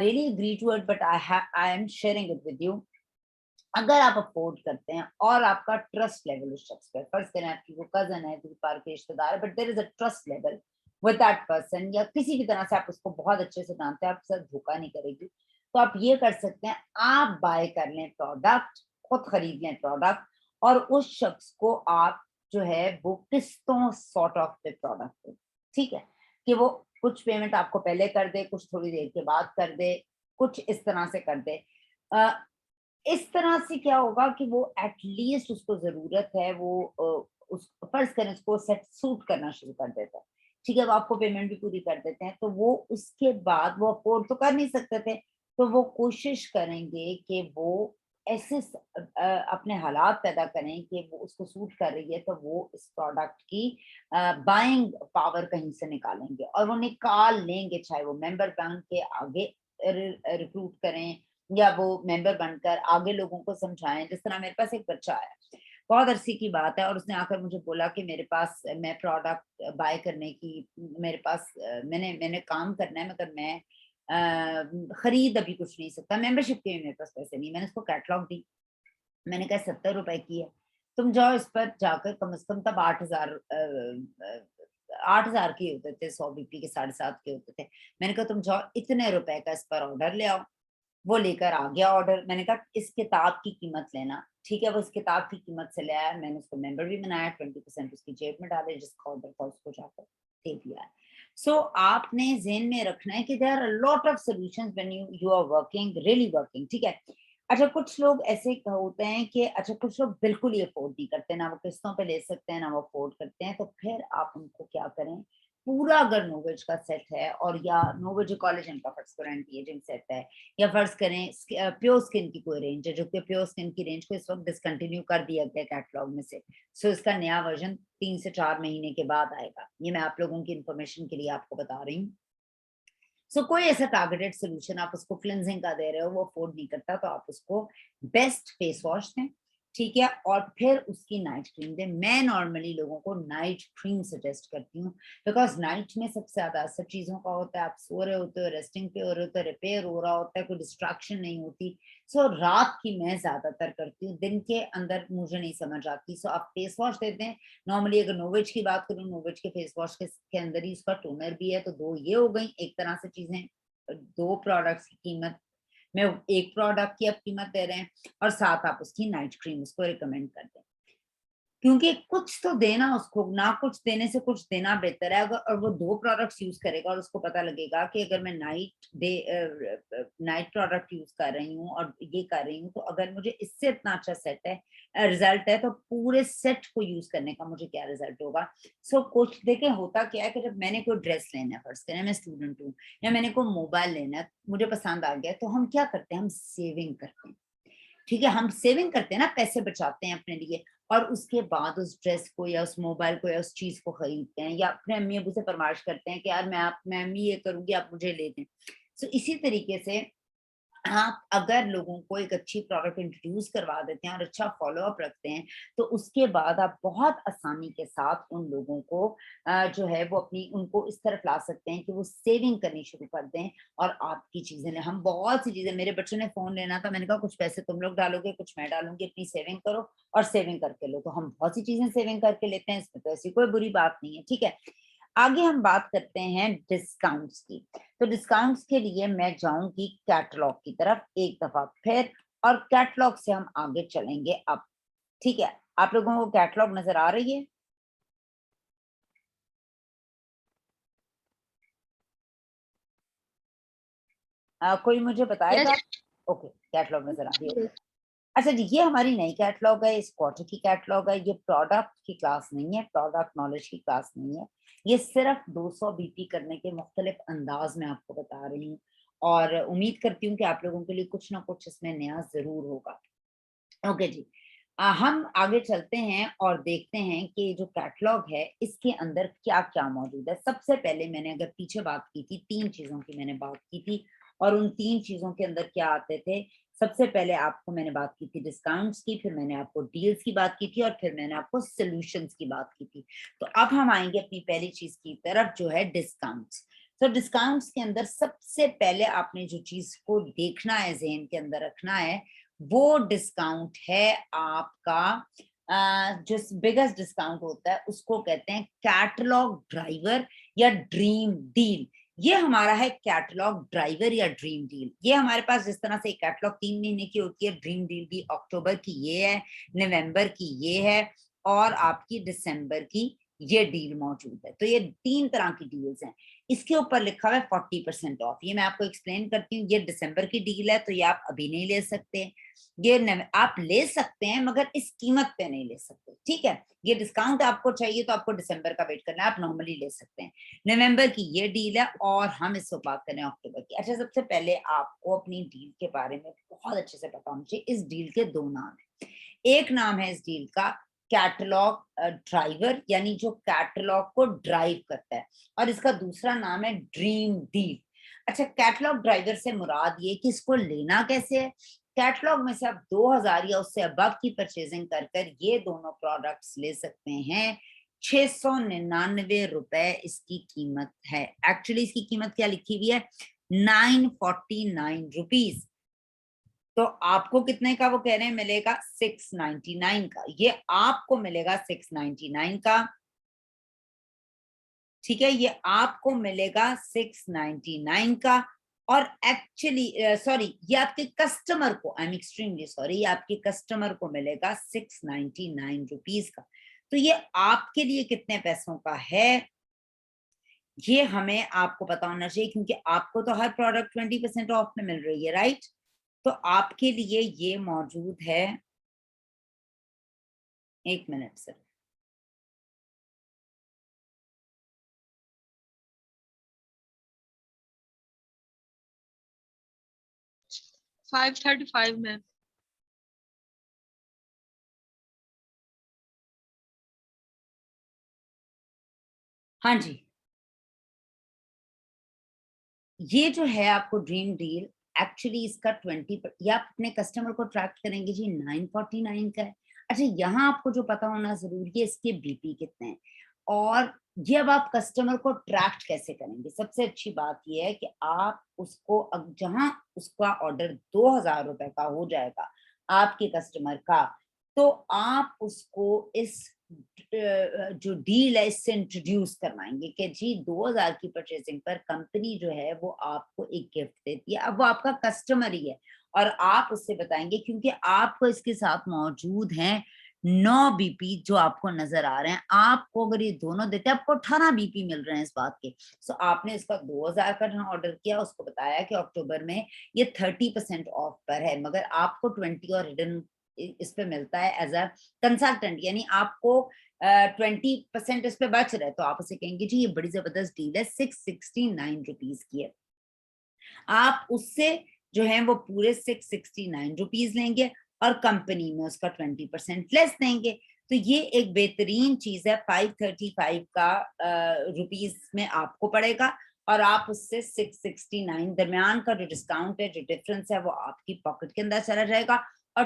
really agree to it but I am sharing it with you. अगर आप अफोर्ड करते हैं और आपका ट्रस्ट लेवल उस शख्स पर, फर्ज करें आपकी वो कजन है, दूर पार के रिश्तेदार है, but there is a trust level with that person, या किसी भी तरह से आप उसको बहुत अच्छे से जानते हैं, आपके साथ धोखा नहीं करेगी, तो आप ये कर सकते हैं, आप बाय कर लें प्रोडक्ट, खुद खरीद लें प्रोडक्ट, और उस शख्स को आप जो है वो किस्तों सॉर्ट ऑफ पे प्रोडक्ट दें। ठीक है, कि वो कुछ पेमेंट आपको पहले कर दे, कुछ थोड़ी देर के बाद कर दे, कुछ इस तरह से कर दे। इस तरह से क्या होगा कि वो एटलीस्ट उसको जरूरत है, वो उस फर्ज करें उसको सेट सूट करना शुरू कर देता है, ठीक है, वो आपको पेमेंट भी पूरी कर देते हैं, तो वो उसके बाद वो अफोर्ड तो कर नहीं सकते थे, तो वो कोशिश करेंगे कि वो ऐसे अपने हालात पैदा करें कि वो उसको सूट कर रही है, तो वो इस प्रोडक्ट की बाइंग पावर कहीं से निकालेंगे, और वो निकाल लेंगे, चाहे वो मेंबर बैंक के आगे रिक्रूट करें या वो मेंबर बनकर आगे लोगों को समझाएं। जिस तरह मेरे पास एक बच्चा आया, बहुत अरसे की बात है, और उसने आकर मुझे बोला कि मेरे पास, मैं प्रोडक्ट बाय करने की, मेरे पास मैंने काम करना है, मगर मैं खरीद अभी कुछ नहीं सकता, मेंबरशिप के भी मेरे पास पैसे नहीं। मैंने उसको कैटलॉग दी, मैंने कहा 70 रुपए की है, तुम जाओ इस पर जाकर, कम से कम तब 8,000 के होते थे, 100 BP के 7.5 के होते थे। मैंने कहा तुम जाओ इतने रुपए का इस पर ऑर्डर ले आओ। वो लेकर आ गया ऑर्डर, मैंने कहा इस किताब की कीमत लेना, ठीक है, वो इस किताब की कीमत से ले आया, मैंने उसको मेंबर भी बनाया, 20% उसकी जेब में डाले, जिसका ऑर्डर था उसको जाकर दे दिया। सो आपने ज़हन में रखना है कि there are lot of solutions when you are working, really working, ठीक है। अच्छा कुछ लोग ऐसे होते हैं कि अच्छा कुछ लोग बिल्कुल ही अफोर्ड नहीं करते, ना वो किस्तों पे ले सकते हैं, ना वो अफोर्ड करते हैं, तो फिर आप उनको क्या करें, पूरा अगर नोवेज का सेट है, और या नोवेज कॉलेजन का फर्ज करें एंटी एजिंग सेट है, या फर्ज करें प्योर स्किन की कोई रेंज है, जो कि प्योर स्किन की रेंज को इस वक्त डिसकंटिन्यू कर दिया गया कैटलॉग में से, सो इसका नया वर्जन 3 से 4 महीने के बाद आएगा। ये मैं आप लोगों की इंफॉर्मेशन के लिए आपको बता रही हूँ। सो कोई ऐसा टारगेटेड सोल्यूशन आप उसको क्लिनजिंग का दे रहे हो, वो अफोर्ड नहीं करता, तो आप उसको बेस्ट फेस वॉश दें, ठीक है, और फिर उसकी नाइट क्रीम दें। मैं नॉर्मली लोगों को नाइट क्रीम सजेस्ट करती हूँ, बिकॉज नाइट में सबसे ज्यादा असर चीजों का होता है, आप सो रहे होते हो, रेस्टिंग पे हो रहे होते हो, रिपेयर हो रहा होता है, कोई डिस्ट्रैक्शन नहीं होती। सो रात की मैं ज्यादातर करती हूँ, दिन के अंदर मुझे नहीं समझ आती। सो आप फेस वॉश देते हैं, नॉर्मली अगर नोवेज की बात करूँ, नोवेज के फेस वॉश के अंदर ही उसका टोनर भी है, तो दो ये हो गई एक तरह से चीजें, दो प्रोडक्ट्स की कीमत में एक प्रोडक्ट की आप कीमत दे रहे हैं, और साथ आप उसकी नाइट क्रीम उसको रिकमेंड कर दें, क्योंकि कुछ तो देना उसको, ना कुछ देने से कुछ देना बेहतर है। अगर और वो दो प्रोडक्ट्स यूज करेगा और उसको पता लगेगा कि अगर मैं नाइट प्रोडक्ट यूज कर रही हूँ और ये कर रही हूँ, तो अगर मुझे इससे इतना अच्छा सेट है, रिजल्ट है, तो पूरे सेट को यूज करने का मुझे क्या रिजल्ट होगा। सो कुछ देखे होता क्या है कि जब मैंने कोई ड्रेस लेना है, फर्स्ट करें मैं स्टूडेंट हूँ, या मैंने कोई मोबाइल लेना है, मुझे पसंद आ गया, तो हम क्या करते हैं, हम सेविंग करते हैं, ठीक है, हम सेविंग करते हैं ना, पैसे बचाते हैं अपने लिए, और उसके बाद उस ड्रेस को या उस मोबाइल को या उस चीज को खरीदते हैं, या अपने अम्मी अबू से फरमाइश करते हैं कि यार मैं अम्मी ये करूंगी, आप मुझे ले दें। सो इसी तरीके से आप अगर लोगों को एक अच्छी प्रोडक्ट इंट्रोड्यूस करवा देते हैं और अच्छा फॉलो अप रखते हैं, तो उसके बाद आप बहुत आसानी के साथ उन लोगों को जो है वो अपनी उनको इस तरफ ला सकते हैं कि वो सेविंग करनी शुरू कर दें और आपकी चीजें लें। हम बहुत सी चीजें, मेरे बच्चों ने फोन लेना था, मैंने कहा कुछ पैसे तुम लोग डालोगे, कुछ मैं डालूंगी, अपनी सेविंग करो और सेविंग करके लो। तो हम बहुत सी चीजें सेविंग करके लेते हैं, इसमें तो ऐसी कोई बुरी बात नहीं है, ठीक है। आगे हम बात करते हैं डिस्काउंट्स की। तो डिस्काउंट्स के लिए मैं जाऊंगी कैटलॉग की तरफ एक दफा फिर, और कैटलॉग से हम आगे चलेंगे अब, ठीक है। आप लोगों को कैटलॉग नजर आ रही है? कोई मुझे बताएगा? ओके, कैटलॉग नजर आ रही है। अच्छा जी, ये हमारी नई कैटलॉग है, इस क्वार्टर की कैटलॉग है। ये प्रोडक्ट की क्लास नहीं है, प्रोडक्ट नॉलेज की क्लास नहीं है, ये सिर्फ 200 बीपी करने के मुख्तलिफ अंदाज में आपको बता रही हूँ, और उम्मीद करती हूँ कि आप लोगों के लिए कुछ ना कुछ इसमें नया जरूर होगा। ओके जी, हम आगे चलते हैं और देखते हैं कि जो कैटलॉग है इसके अंदर क्या क्या मौजूद है। सबसे पहले मैंने अगर पीछे बात की थी, 3 चीजों की मैंने बात की थी, और उन 3 चीजों के अंदर क्या आते थे। सबसे पहले आपको मैंने बात की थी डिस्काउंट्स की, फिर मैंने आपको डील्स की बात की थी, और फिर मैंने आपको सोल्यूशंस की बात की थी। तो अब हम आएंगे अपनी पहली चीज की तरफ, जो है डिस्काउंट्स। तो डिस्काउंट्स के अंदर सबसे पहले आपने जो चीज को देखना है, ज़हन के अंदर रखना है, वो डिस्काउंट है आपका जो बिगेस्ट डिस्काउंट होता है उसको कहते हैं कैटलॉग ड्राइवर या ड्रीम डील। ये हमारा है कैटलॉग ड्राइवर या ड्रीम डील। ये हमारे पास जिस तरह से कैटलॉग 3 महीने की होती है, ड्रीम डील भी अक्टूबर की ये है, नवंबर की ये है, और आपकी दिसंबर की ये डील मौजूद है। तो ये 3 तरह की डील्स हैं। इसके ऊपर लिखा हुआ है 40% ऑफ। ये मैं आपको एक्सप्लेन करती हूँ। ये दिसंबर की डील है, तो ये आप अभी नहीं ले सकते। ये आप ले सकते हैं मगर इस कीमत पे नहीं ले सकते, ठीक है। ये डिस्काउंट आपको चाहिए तो आपको दिसंबर का वेट करना है, आप नॉर्मली ले सकते हैं। नवंबर की ये डील है, और हम इसको बात करें अक्टूबर की। अच्छा, सबसे पहले आपको अपनी डील के बारे में बहुत अच्छे से पता होना चाहिए। इस डील के 2 नाम है। एक नाम है इस डील का कैटलॉग ड्राइवर, यानी जो कैटलॉग को ड्राइव करता है, और इसका दूसरा नाम है ड्रीम डील। अच्छा, कैटलॉग ड्राइवर से मुराद ये कि इसको लेना कैसे है। कैटलॉग में से आप 2000 या उससे अबव की परचेजिंग कर कर ये दोनों प्रोडक्ट्स ले सकते हैं। 699 रुपए इसकी कीमत है। एक्चुअली इसकी कीमत क्या लिखी हुई है, 949 रुपीज। तो आपको कितने का वो कह रहे हैं मिलेगा, 699 का। ये आपको मिलेगा 699 का, ठीक है। ये आपको मिलेगा 699 का। और एक्चुअली सॉरी, ये आपके कस्टमर को, आई एम एक्सट्रीमली सॉरी, ये आपके कस्टमर को मिलेगा 699 रुपीज का। तो ये आपके लिए कितने पैसों का है, ये हमें आपको पता होना चाहिए, क्योंकि आपको तो हर प्रोडक्ट 20% ऑफ में मिल रही है, राइट। तो आपके लिए ये मौजूद है, एक मिनट सर, 535 में। हाँ जी। ये जो है आपको ड्रीम डील, एक्चुअली इसका 20, या आप अपने कस्टमर को ट्रैक करेंगे जी, 949 का है। अच्छा, यहाँ आपको जो पता होना जरूरी है, इसके बीपी कितने हैं। और ये अब आप कस्टमर को ट्रैक कैसे करेंगे, सबसे अच्छी बात ये है कि आप उसको जहां उसका ऑर्डर 2000 रुपए का हो जाएगा आपके कस्टमर का, तो आप उसको इस जो डील है इससे इंट्रोड्यूस करवाएंगे कि जी 2000 की परचेसिंग पर कंपनी जो है वो आपको एक गिफ्ट देती है। अब वो आपका कस्टमर ही है, और आप उससे बताएंगे, क्योंकि आपको इसके साथ मौजूद हैं 9 बीपी जो आपको नजर आ रहे हैं। आपको अगर ये दोनों देते हैं, आपको 18 बीपी मिल रहे हैं इस बात के। सो आपने इसका 2000 का ऑर्डर किया, उसको बताया कि अक्टूबर में ये 30% ऑफ पर है, मगर आपको 20 और हिडन इस पे मिलता है एज अ कंसल्टेंट, यानी आपको 20% इस पे बच रहा है। तो आप उसे कहेंगे जी ये बड़ी जबरदस्त डील है, 669 रुपीज की है। आप उससे जो है वो पूरे 669 रुपीज लेंगे, और कंपनी में उसका 20% लेस देंगे। तो ये एक बेहतरीन चीज है। 535 का रुपीस में आपको पड़ेगा और आप उससे 669 दरमियान का जो डिस्काउंट है, जो डिफरेंस है, वो आपकी पॉकेट के अंदर चला जाएगा और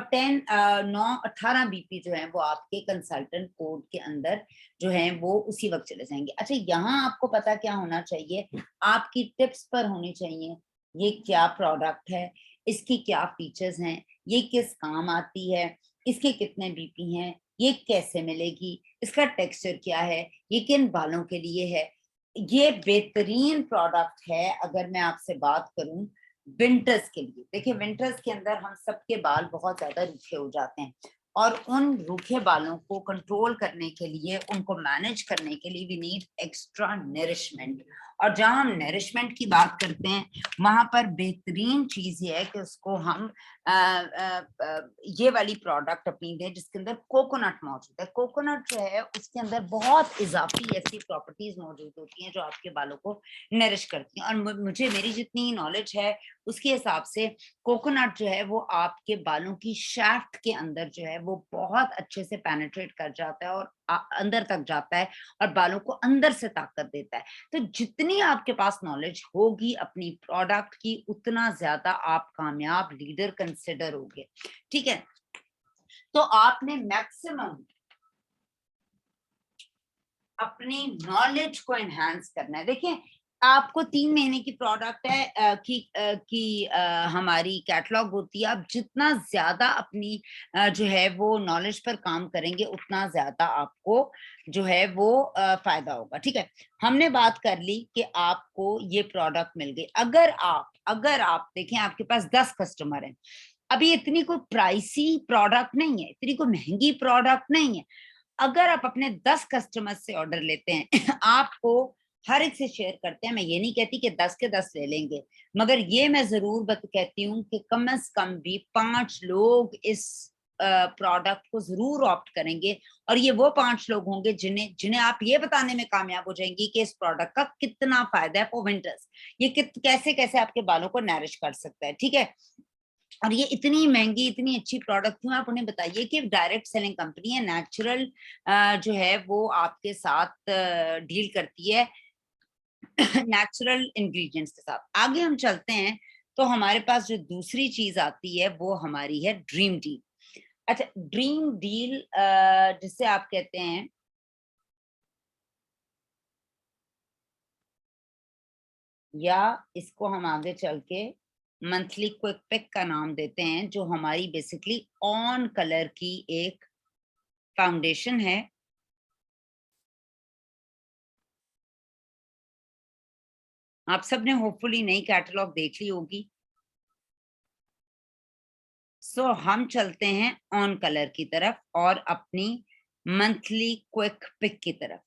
18 बीपी जो है वो आपके कंसल्टेंट कोड के अंदर जो है वो उसी वक्त चले जाएंगे। अच्छा, यहाँ आपको पता क्या होना चाहिए, आपकी टिप्स पर होनी चाहिए, ये क्या प्रोडक्ट है, इसकी क्या फीचर्स हैं, ये किस काम आती है, इसके कितने बीपी हैं, ये कैसे मिलेगी, इसका टेक्सचर क्या है, ये किन बालों के लिए है। ये बेहतरीन प्रोडक्ट है। अगर मैं आपसे बात करूं विंटर्स के लिए, देखिए विंटर्स के अंदर हम सबके बाल बहुत ज्यादा रूखे हो जाते हैं और उन रूखे बालों को कंट्रोल करने के लिए, उनको मैनेज करने के लिए वी नीड एक्स्ट्रा नरिशमेंट। और जहां हम नरिशमेंट की बात करते हैं वहां पर बेहतरीन चीज ये है कि उसको हम ये वाली प्रोडक्ट अपनी दें जिसके अंदर कोकोनट मौजूद है। कोकोनट जो है उसके अंदर बहुत इजाफी ऐसी प्रॉपर्टीज मौजूद होती हैं जो आपके बालों को नरिश करती हैं। और मुझे, मेरी जितनी नॉलेज है उसके हिसाब से कोकोनट जो है वो आपके बालों की शाफ्ट के अंदर जो है वो बहुत अच्छे से पेनिट्रेट कर जाता है और अंदर तक जाता है और बालों को अंदर से ताकत देता है। तो जितनी आपके पास नॉलेज होगी अपनी प्रोडक्ट की, उतना ज्यादा आप कामयाब लीडर कंसिडर होगे। ठीक है, तो आपने मैक्सिमम अपनी नॉलेज को एनहांस करना है। देखिए आपको 3 महीने की प्रोडक्ट है कि हमारी कैटलॉग होती है। आप जितना ज्यादा अपनी जो है वो नॉलेज पर काम करेंगे उतना ज्यादा आपको जो है वो फायदा होगा। ठीक है, हमने बात कर ली कि आपको ये प्रोडक्ट मिल गई। अगर आप देखें आपके पास 10 कस्टमर हैं, अभी इतनी कोई प्राइसी प्रोडक्ट नहीं है, इतनी कोई महंगी प्रोडक्ट नहीं है। अगर आप अपने 10 कस्टमर से ऑर्डर लेते हैं आपको हर एक से शेयर करते हैं, मैं ये नहीं कहती कि 10 के 10 ले लेंगे, मगर ये मैं जरूर कहती हूँ कि कम से कम भी 5 लोग इस प्रोडक्ट को जरूर ऑप्ट करेंगे और ये वो 5 लोग होंगे जिन्हें जिन्हें आप ये बताने में कामयाब हो जाएंगी कि इस प्रोडक्ट का कितना फायदा है फॉर विंटर्स, ये कैसे कैसे आपके बालों को नरिश कर सकता है। ठीक है, और ये इतनी महंगी इतनी अच्छी प्रोडक्ट क्यों, आप उन्हें बताइए कि डायरेक्ट सेलिंग कंपनी है, नेचुरल जो है वो आपके साथ डील करती है नेचुरल इंग्रेडिएंट्स के साथ। आगे हम चलते हैं तो हमारे पास जो दूसरी चीज आती है वो हमारी है ड्रीम डील। अच्छा, ड्रीम डील जिसे आप कहते हैं, या इसको हम आगे चल के मंथली क्विक पिक का नाम देते हैं, जो हमारी बेसिकली ऑन कलर की एक फाउंडेशन है। आप सबने होपफुली नई कैटलॉग देख ली होगी। सो हम चलते हैं ऑन कलर की तरफ और अपनी मंथली क्विक पिक की तरफ।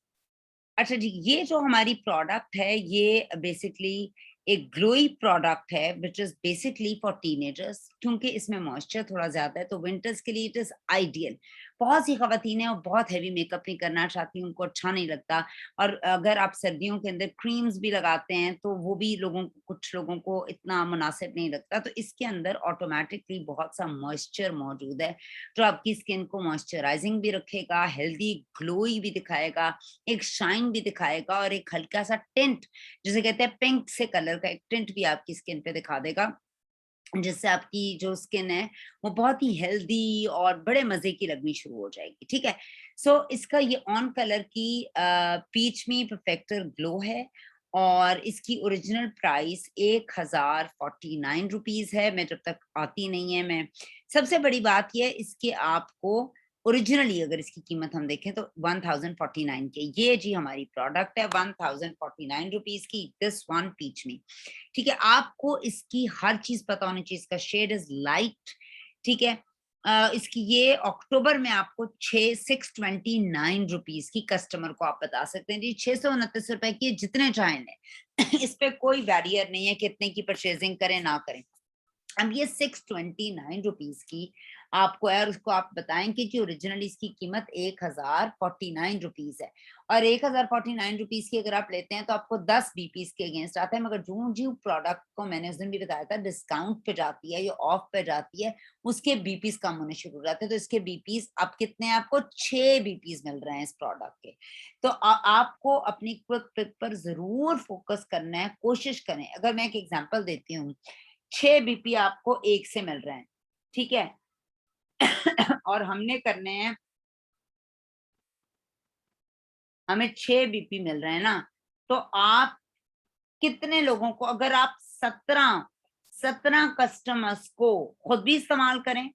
अच्छा जी, ये जो हमारी प्रोडक्ट है ये बेसिकली एक ग्लोई प्रोडक्ट है which is basically for teenagers, क्योंकि इसमें मॉइस्चर थोड़ा ज्यादा है तो विंटर्स के लिए इट इज आइडियल। बहुत सी खवातीन है और बहुत हैवी मेकअप नहीं करना चाहती, उनको अच्छा नहीं लगता, और अगर आप सर्दियों के अंदर क्रीम्स भी लगाते हैं तो वो भी कुछ लोगों को इतना मुनासिब नहीं लगता। तो इसके अंदर ऑटोमेटिकली बहुत सा मॉइस्चर मौजूद है जो आपकी स्किन को मॉइस्चराइजिंग भी रखेगा, हेल्दी ग्लोई भी दिखाएगा, एक शाइन भी दिखाएगा और एक हल्का सा टिंट, जिसे कहते हैं पिंक से कलर का एक टिंट भी आपकी स्किन पे दिखा देगा, जिससे आपकी जो स्किन है वो बहुत ही हेल्दी और बड़े मजे की लगनी शुरू हो जाएगी। ठीक है, सो इसका ये ऑन कलर की पीच मी परफेक्टर ग्लो है और इसकी ओरिजिनल प्राइस 1049 रुपीज है। मैं जब तक आती नहीं है, मैं सबसे बड़ी बात यह इसके आपको ओरिजिनली अगर इसकी कीमत हम देखें तो 1049 के ये जी हमारी प्रोडक्ट है 1049 रुपीज की, दिस वन पीच मी। ठीक है, आपको इसकी हर चीज पता होनी चाहिए। इसका शेड इज लाइट। ठीक है, इसकी ये अक्टूबर में आपको 629 रुपीज की कस्टमर को आप बता सकते हैं जी, 629 रुपए की जितने चाहें लें इस पे कोई बैरियर नहीं है कितने की परचेजिंग करें ना करें। अब ये 629 रुपीज की आपको है, और उसको आप बताएं कि जो ओरिजिनली इसकी कीमत 1049 रुपीज है, और 1049 रुपीज की अगर आप लेते हैं तो आपको 10 बीपीस के अगेंस्ट आता है। मगर जो प्रोडक्ट को मैंने उस दिन भी बताया था डिस्काउंट पे जाती है या ऑफ पे जाती है, उसके बीपीस कम होने शुरू हो जाते हैं। तो इसके बीपीस अब कितने हैं, आपको 6 बीपीस मिल रहे हैं इस प्रोडक्ट के। तो आपको अपनी क्विक पिक पर जरूर फोकस करना है, कोशिश करें। अगर मैं एक एग्जांपल देती हूँ, 6 बीपी आपको एक से मिल रहे हैं, ठीक है, और हमने करने हैं, हमें 6 बीपी मिल रहे हैं ना, तो आप कितने लोगों को, अगर आप 17 कस्टमर्स को खुद भी इस्तेमाल करें,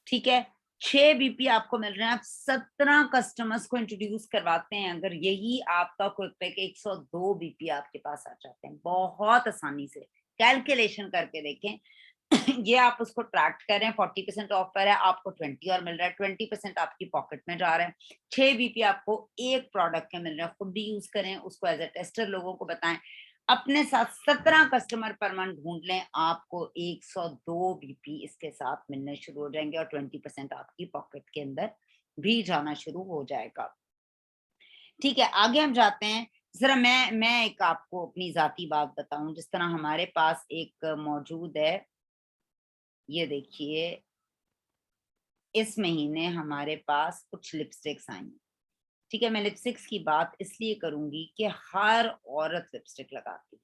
ठीक है, 6 बीपी आपको मिल रहे हैं, आप 17 कस्टमर्स को इंट्रोड्यूस करवाते हैं, अगर यही आपका क्विक पिक 102 बीपी आपके पास आ जाते हैं। बहुत आसानी से कैलकुलेशन करके देखें। ये आप उसको ट्रैक करें, 40% ऑफ पर है, आपको 20 और मिल रहा है, 20% आपकी पॉकेट में जा रहा है। 6 बीपी आपको एक प्रोडक्ट के मिल रहे हैं, खुद भी यूज करें, उसको एज ए टेस्टर लोगों को बताएं, अपने साथ 17 कस्टमर पर मंथ ढूंढ लें, आपको 102 बीपी इसके साथ मिलने शुरू हो जाएंगे, और 20% आपकी पॉकेट के अंदर भी जाना शुरू हो जाएगा। ठीक है, आगे हम जाते हैं। जरा मैं एक आपको अपनी जाती बात बताऊं, जिस तरह हमारे पास एक मौजूद है, ये देखिए, इस महीने हमारे पास कुछ लिपस्टिक्स आई हैं। ठीक है, मैं लिपस्टिक्स की बात इसलिए करूंगी कि हर औरत लिपस्टिक लगाती है,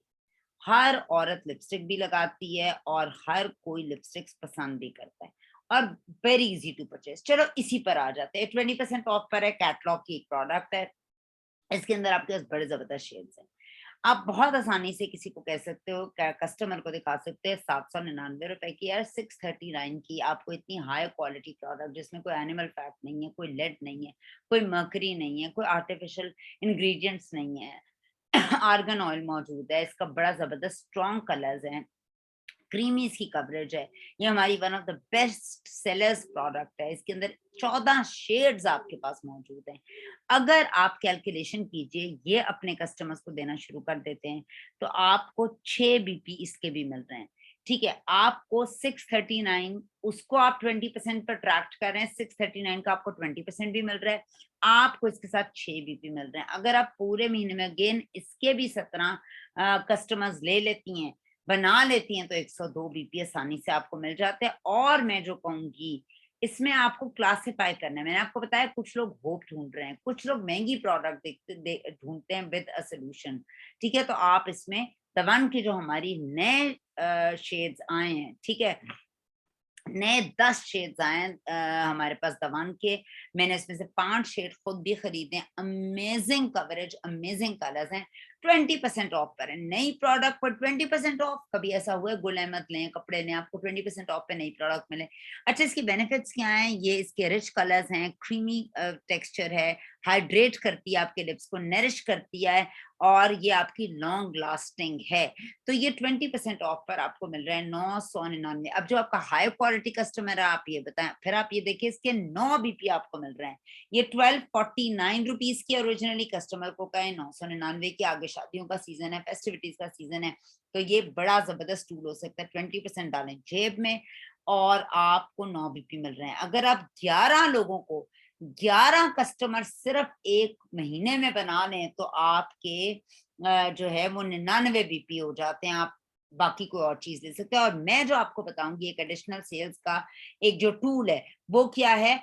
हर औरत लिपस्टिक भी लगाती है, और हर कोई लिपस्टिक्स पसंद भी करता है, और वेरी इजी टू परचेज। चलो इसी पर आ जाते हैं। 20% ऑफ पर है, कैटलॉग की एक प्रोडक्ट है, इसके अंदर आपके पास बड़े जबरदस्त शेड्स हैं। आप बहुत आसानी से किसी को कह सकते हो, कस्टमर को दिखा सकते हैं 799 रुपए की, यार 639 की आपको इतनी हाई क्वालिटी प्रोडक्ट, जिसमें कोई एनिमल फैट नहीं है, कोई लेड नहीं है, कोई मर्करी नहीं है, कोई आर्टिफिशियल इंग्रेडिएंट्स नहीं है, आर्गन ऑयल मौजूद है, इसका बड़ा जबरदस्त स्ट्रॉन्ग कलर्स हैं, क्रीमी इसकी कवरेज है, ये हमारी one of the best sellers product है। इसके अंदर 14 शेड्स आपके पास मौजूद हैं। अगर आप कैलकुलेशन कीजिए, ये अपने कस्टमर्स को देना शुरू कर देते हैं, तो आपको 6 बीपी इसके भी मिल रहे हैं। ठीक है, आपको 639, उसको आप 20% पर ट्रैक्ट कर रहे हैं, 639 का आपको 20% भी मिल रहा है, आपको इसके साथ 6 बीपी मिल रहे हैं। अगर आप पूरे महीने में अगेन इसके भी 17 कस्टमर्स ले लेती हैं, बना लेती हैं, तो 102 बीपी आसानी से आपको मिल जाते हैं। और मैं जो कहूंगी, इसमें आपको क्लासिफाई करना है। मैंने आपको बताया कुछ लोग होप ढूंढ रहे हैं, कुछ लोग महंगी प्रोडक्ट ढूंढते हैं विद अ सोल्यूशन। ठीक है, तो आप इसमें दवान की जो हमारी नए शेड्स आए हैं, ठीक है, नए 10 शेड्स आए हमारे पास दवान के, मैंने इसमें से 5 शेड खुद भी खरीदे हैं। अमेजिंग कवरेज, अमेजिंग कलर्स हैं, 20% ऑफ पर है। नई प्रोडक्ट पर 20% ऑफ, कभी ऐसा हुआ है गुल अहमद लें, कपड़े लें, आपको 20% ऑफ पे नई प्रोडक्ट मिले। अच्छा, इसकी बेनिफिट्स क्या हैं, ये इसके रिच कलर्स हैं, क्रीमी टेक्सचर है, हाइड्रेट करती है आपके लिप्स को, नरिश करती है, और ये आपकी लॉन्ग लास्टिंग है। तो ये 20% ऑफ पर आपको मिल रहा है 999। अब जो आपका हाई क्वालिटी कस्टमर है, आप ये बताएं, फिर आप ये देखिए, इसके 9 बीपी आपको मिल रहे हैं, ये 1249 रुपीज की ओरिजिनली, कस्टमर को कहे 999 की। आगे शादियों का सीजन है, फेस्टिविटीज का सीजन है, तो ये बड़ा जबरदस्त टूल हो सकता है। 20% डालें जेब में, और आपको 9 बीपी मिल रहे हैं। अगर आप 11 लोगों को, 11 कस्टमर सिर्फ एक महीने में बना लें, तो आपके जो है वो 99 बीपी हो जाते हैं। आप बाकी कोई और चीज ले सकते हैं। और मैं जो आपको बताऊंगी एक एडिशनल सेल्स का एक जो टूल है, वो क्या है,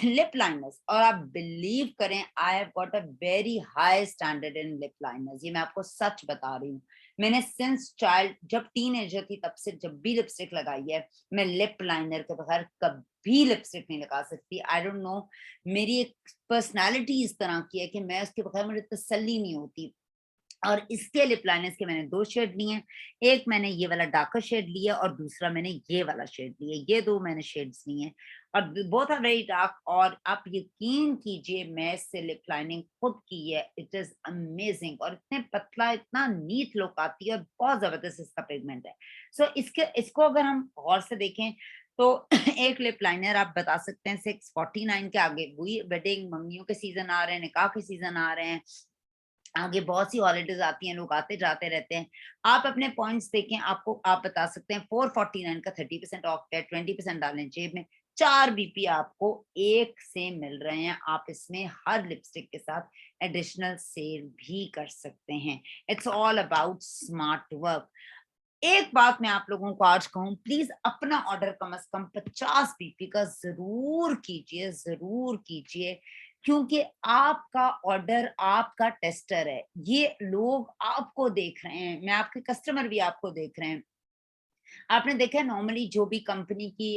लिप लाइनर्स। और आप बिलीव करें, I have got a very high standard in lip liners, ये मैं आपको सच बता रही हूँ। मैंने सिंस चाइल्ड, जब टीनेजर थी, तब से जब भी लिपस्टिक लगाई है, मैं लिप लाइनर के बगैर कभी लिपस्टिक नहीं लगा सकती। आई डोंट नो, मेरी एक पर्सनालिटी इस तरह की है कि मैं उसके बगैर मुझे तसल्ली नहीं होती। और इसके लिप लाइनर्स के मैंने 2 शेड लिए हैं, एक मैंने ये वाला डार्कर शेड लिया, और दूसरा मैंने ये वाला शेड लिया। ये 2 मैंने शेड्स लिए हैं, और बोथ आर वेरी डार्क। और आप यकीन कीजिए, मैं इससे लिप लाइनिंग खुद की है, इट इज अमेजिंग, और इतने पतला, इतना नीट लुक आती है, और बहुत जबरदस्त इसका पिगमेंट है। सो इसको अगर हम गौर से देखें, तो एक लिप लाइनर आप बता सकते हैं 649 के। आगे वही वेडिंग, मंगनियों के सीजन आ रहे हैं, निकाह के सीजन आ रहे हैं, आगे बहुत सी हॉलीडेज आती हैं, लोग आते जाते रहते हैं। आप अपने पॉइंट्स देखें, आपको आप बता सकते हैं 449 का 30% ऑफ है, 20% डालें जेब में, 4 बीपी आपको एक से मिल रहे हैं। आप इसमें हर लिपस्टिक के साथ एडिशनल सेल भी कर सकते हैं। It's all about smart work. एक बात मैं आप लोगों को आज कहूं, प्लीज अपना ऑर्डर कम से कम 50 बीपी का जरूर कीजिए, जरूर कीजिए, क्योंकि आपका ऑर्डर आपका टेस्टर है। ये लोग आपको देख रहे हैं, मैं आपके कस्टमर भी आपको देख रहे हैं। आपने देखा है नॉर्मली जो भी कंपनी की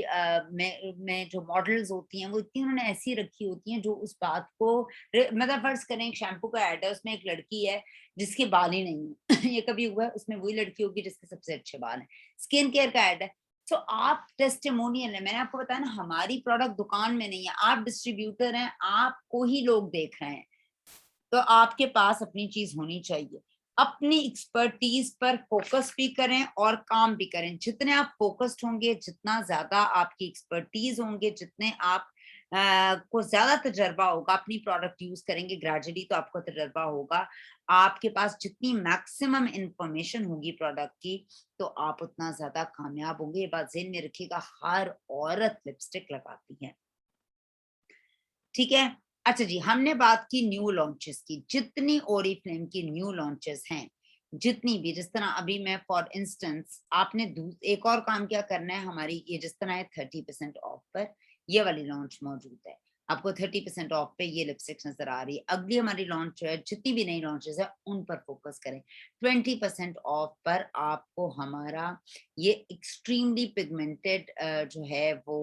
में जो मॉडल्स होती हैं वो इतनी उन्होंने ऐसी रखी होती हैं जो उस बात को मतलब फर्ज करें एक शैम्पू का ऐड है, उसमें एक लड़की है जिसके बाल ही नहीं है ये कभी हुआ है, उसमें वही लड़की होगी जिसके सबसे अच्छे बाल हैं। स्किन केयर का ऐड है, तो आप टेस्टिमोनियल है, मैंने आपको बताया ना हमारी प्रोडक्ट दुकान में नहीं है, आप डिस्ट्रीब्यूटर हैं, आपको ही लोग देख रहे हैं, तो आपके पास अपनी चीज होनी चाहिए। अपनी एक्सपर्टीज पर फोकस भी करें और काम भी करें। जितने आप फोकस्ड होंगे, जितना ज्यादा आपकी एक्सपर्टीज होंगे, जितने आप को ज्यादा तजर्बा होगा, अपनी प्रोडक्ट यूज करेंगे ग्रेजुअली तो आपको तजर्बा होगा, आपके पास जितनी मैक्सिमम इंफॉर्मेशन होगी प्रोडक्ट की, तो आप उतना ज्यादा कामयाब होंगे। ये बात ज़हन में रखिएगा, हर औरत लिपस्टिक लगाती है, ठीक है। अच्छा जी, हमने बात की न्यू लॉन्चेस की। जितनी ओरिफ्लेम की न्यू लॉन्चेस हैं, जितनी भी, जिस तरह अभी मैं फॉर इंस्टेंस, आपने एक और काम क्या करना है, हमारी ये जिस तरह है 30% ऑफ पर ये वाली लॉन्च मौजूद है, आपको 30% ऑफ पे ये लिपस्टिक्स नजर आ रही है। अगली हमारी लॉन्च है, जितनी भी नई लॉन्चेस है उन पर फोकस करें। 20% ऑफ पर आपको हमारा ये एक्सट्रीमली पिगमेंटेड जो है वो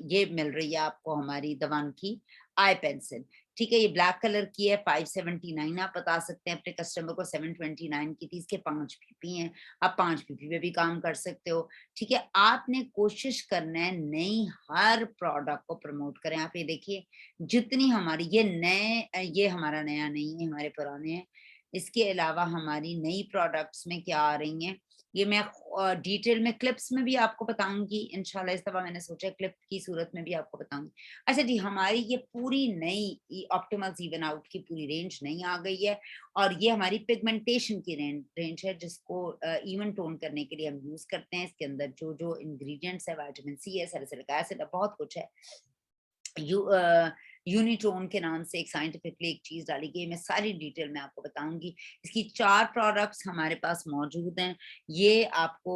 ये मिल रही है आपको, हमारी दवान की आई पेंसिल, ठीक है। ये ब्लैक कलर की है, 579। आप बता सकते हैं अपने कस्टमर को 729 की थी, इसके 5 पीपी हैं, आप 5 पीपी पे भी काम कर सकते हो, ठीक है। आपने कोशिश करना है नई हर प्रोडक्ट को प्रमोट करें। आप ये देखिए, जितनी हमारी ये नए, ये हमारा नया नहीं है, हमारे पुराने हैं। इसके अलावा हमारी नई प्रोडक्ट्स में क्या आ रही हैं, ये मैं डिटेल में क्लिप्स में भी आपको बताऊंगी इंशाल्लाह। इस दफा मैंने सोचा क्लिप की सूरत में भी आपको बताऊंगी। अच्छा जी, हमारी ये पूरी नई ऑप्टिमल्स इवन आउट की पूरी रेंज नई आ गई है, और ये हमारी पिगमेंटेशन की रेंज है, जिसको इवन टोन करने के लिए हम यूज करते हैं। इसके अंदर जो जो इंग्रेडिएंट्स है, विटामिन सी है, सैलिसिलिक एसिड है, बहुत कुछ है। यूनिटोन के नाम से एक साइंटिफिकली एक चीज डाली गई, मैं सारी डिटेल में आपको बताऊंगी। इसकी 4 प्रोडक्ट्स हमारे पास मौजूद हैं। ये आपको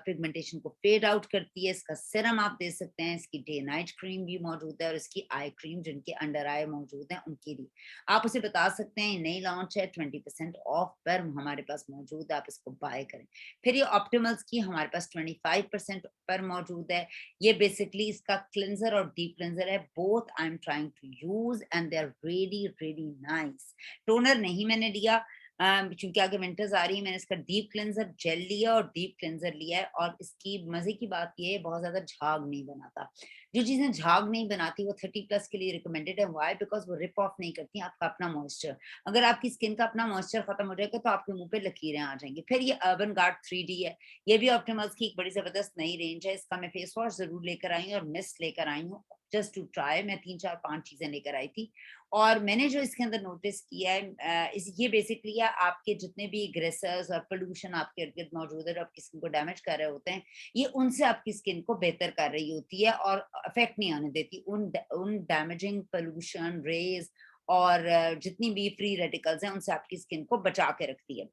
पिगमेंटेशन को फेड आउट करती है। इसका सिरम आप दे सकते हैं, इसकी डे नाइट क्रीम भी मौजूद है, और इसकी आई क्रीम जिनके अंडर आई मौजूद है उनके लिए आप उसे बता सकते हैं। नई लॉन्च है, 20% ऑफ पर हमारे पास मौजूद है, आप इसको बाय करें। फिर ये ऑप्टिमल्स की हमारे पास 25% पर मौजूद है। ये बेसिकली इसका क्लेंजर और डीप क्लेंजर है, both I am trying to use and they are really really nice. Toner नहीं मैंने लिया क्योंकि आगे विंटर्स आ रही है, मैंने इसका डीप क्लेंजर जेल लिया और डीप क्लेंजर लिया है। और इसकी मजे की बात ये है, बहुत ज्यादा झाग नहीं बनाता। जो चीजें झाग नहीं बनाती वो 30+ के लिए रिकमेंडेड है। वाई? बिकॉज वो रिप ऑफ नहीं करती आपका अपना मॉइस्चर। अगर आपकी स्किन का अपना मॉइस्चर खत्म हो जाएगा तो आपके मुंह पे लकीरें आ जाएंगी। फिर ये अर्बन गार्ड 3D है, ये भी ऑप्टिमल्स की एक बड़ी जबरदस्त नई रेंज है। इसका मैं फेस वॉश जरूर लेकर आई हूँ और मिस्ट लेकर आई हूँ, जस्ट टू ट्राई। मैं 3 4 5 चीजें लेकर आई थी, और मैंने जो इसके अंदर नोटिस किया है, ये बेसिकली है आपके जितने भी ग्रेसर्स और पोल्यूशन आपके इर्द गिर्द मौजूद है जो आपकी स्किन को डैमेज कर रहे होते हैं, ये उनसे आपकी स्किन को बेहतर कर रही होती है और अफेक्ट नहीं आने देती उन डैमेजिंग पोल्यूशन रेज और जितनी भी फ्री रेडिकल्स हैं उनसे आपकी स्किन को बचा के रखती है।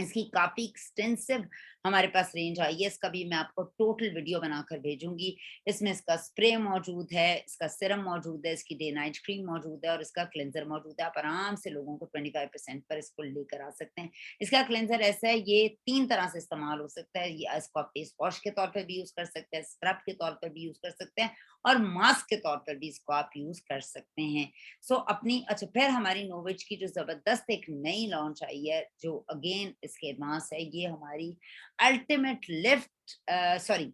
इसकी काफी एक्सटेंसिव हमारे पास रेंज आई है, इसका भी मैं आपको टोटल वीडियो बनाकर भेजूंगी। इसमें इसका स्प्रे मौजूद है, इसका सिरम मौजूद है, इसकी डे नाइट क्रीम मौजूद है, और इसका क्लेंजर मौजूद है। आप आराम से लोगों को 25% पर इसको लेकर आ सकते हैं। इसका क्लेंजर ऐसा है, ये 3 तरह से इस्तेमाल हो सकता है। ये इसको आप फेस वॉश के तौर पर भी यूज कर सकते हैं, स्क्रब के तौर पर भी यूज कर सकते हैं, और मास्क के तौर पर भी इसको आप यूज कर सकते हैं। सो अपनी अच्छा, फिर हमारी नोविच की जो जबरदस्त एक नई लॉन्च आई है, जो अगेन इसके एडवांस है, ये हमारी अल्टीमेट लिफ्ट सॉरी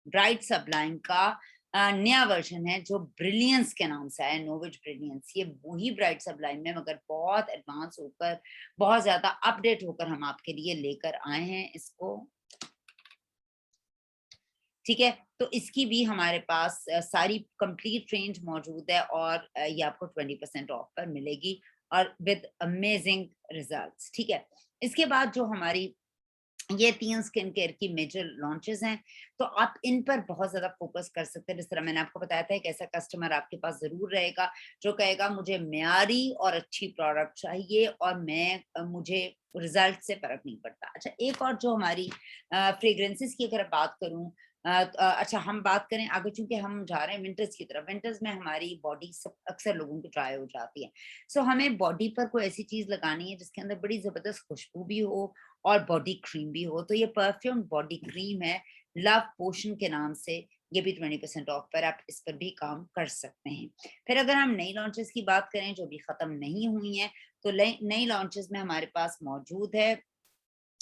ब्राइट सबलाइन का नया वर्जन है, जो ब्रिलियंस के नाम से है, नोविच ब्रिलियंस। ये वही ब्राइट सबलाइन में मगर बहुत एडवांस होकर, बहुत ज्यादा अपडेट होकर हम आपके लिए लेकर आए हैं इसको, ठीक है। तो इसकी भी हमारे पास सारी कंप्लीट रेंज मौजूद है, और ये आपको 20% ऑफ पर मिलेगी। और विद अमेजिंग रिजल्ट्स। ठीक है, इसके बाद जो हमारी ये 3 स्किन केयर की मेजर लॉन्चेस हैं, तो आप इन पर बहुत ज़्यादा फोकस कर सकते हैं। जिस तरह मैंने आपको बताया था, एक ऐसा कस्टमर आपके पास ज़रूर रहेगा जो कहेगा मुझे मियारी और अच्छी प्रोडक्ट चाहिए और मुझे रिजल्ट से फ़र्क नहीं पड़ता। अच्छा, एक और जो हमारी फ्रेग्रेंसेस की अगर बात करूँ, अच्छा हम बात करें आगे, चूँकि हम जा रहे हैं विंटर्स की तरफ। विंटर्स में हमारी बॉडी सब अक्सर लोगों की ड्राई हो जाती है। सो हमें बॉडी पर कोई ऐसी चीज़ लगानी है जिसके अंदर बड़ी ज़बरदस्त खुशबू भी हो और बॉडी क्रीम भी हो। तो ये परफ्यूम बॉडी क्रीम है, लव पोशन के नाम से। ये भी 20% ऑफ पर, आप इस पर भी काम कर सकते हैं। फिर अगर हम नई लॉन्चेस की बात करें जो भी खत्म नहीं हुई हैं, तो नई लॉन्चेस में हमारे पास मौजूद है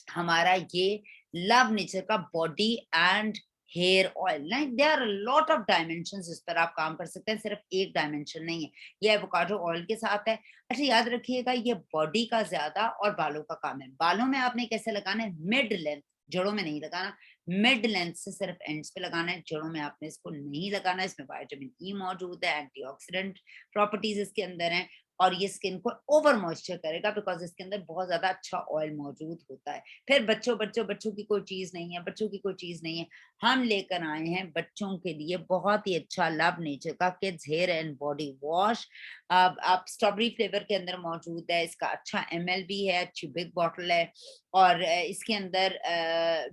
हमारा ये लव नेचर का body and hair oil. Like there are lot of dimensions जिस पर आप काम कर सकते हैं, सिर्फ एक डायमेंशन नहीं है। ये एवोकाडो ऑयल के साथ है। अच्छा, याद रखिएगा ये बॉडी का ज्यादा और बालों का काम है। बालों में आपने कैसे लगाना है, मिड लेंथ, जड़ों में नहीं लगाना। मिड लेंथ से सिर्फ एंड्स पे लगाना है, जड़ों में आपने इसको नहीं लगाना। इसमें विटामिन ई मौजूद है, एंटीऑक्सीडेंट प्रॉपर्टीज इसके अंदर हैं और ये स्किन को ओवर मॉइस्चर करेगा बिकॉज इसके अंदर बहुत ज्यादा अच्छा ऑयल मौजूद होता है। फिर बच्चों की कोई चीज नहीं है, बच्चों की कोई चीज नहीं है। हम लेकर आए हैं बच्चों के लिए बहुत ही अच्छा लव नेचर का kids hair and body wash. अब आप स्ट्रॉबेरी फ्लेवर के अंदर मौजूद है। इसका अच्छा एमएल भी है, अच्छी बिग बॉटल है और इसके अंदर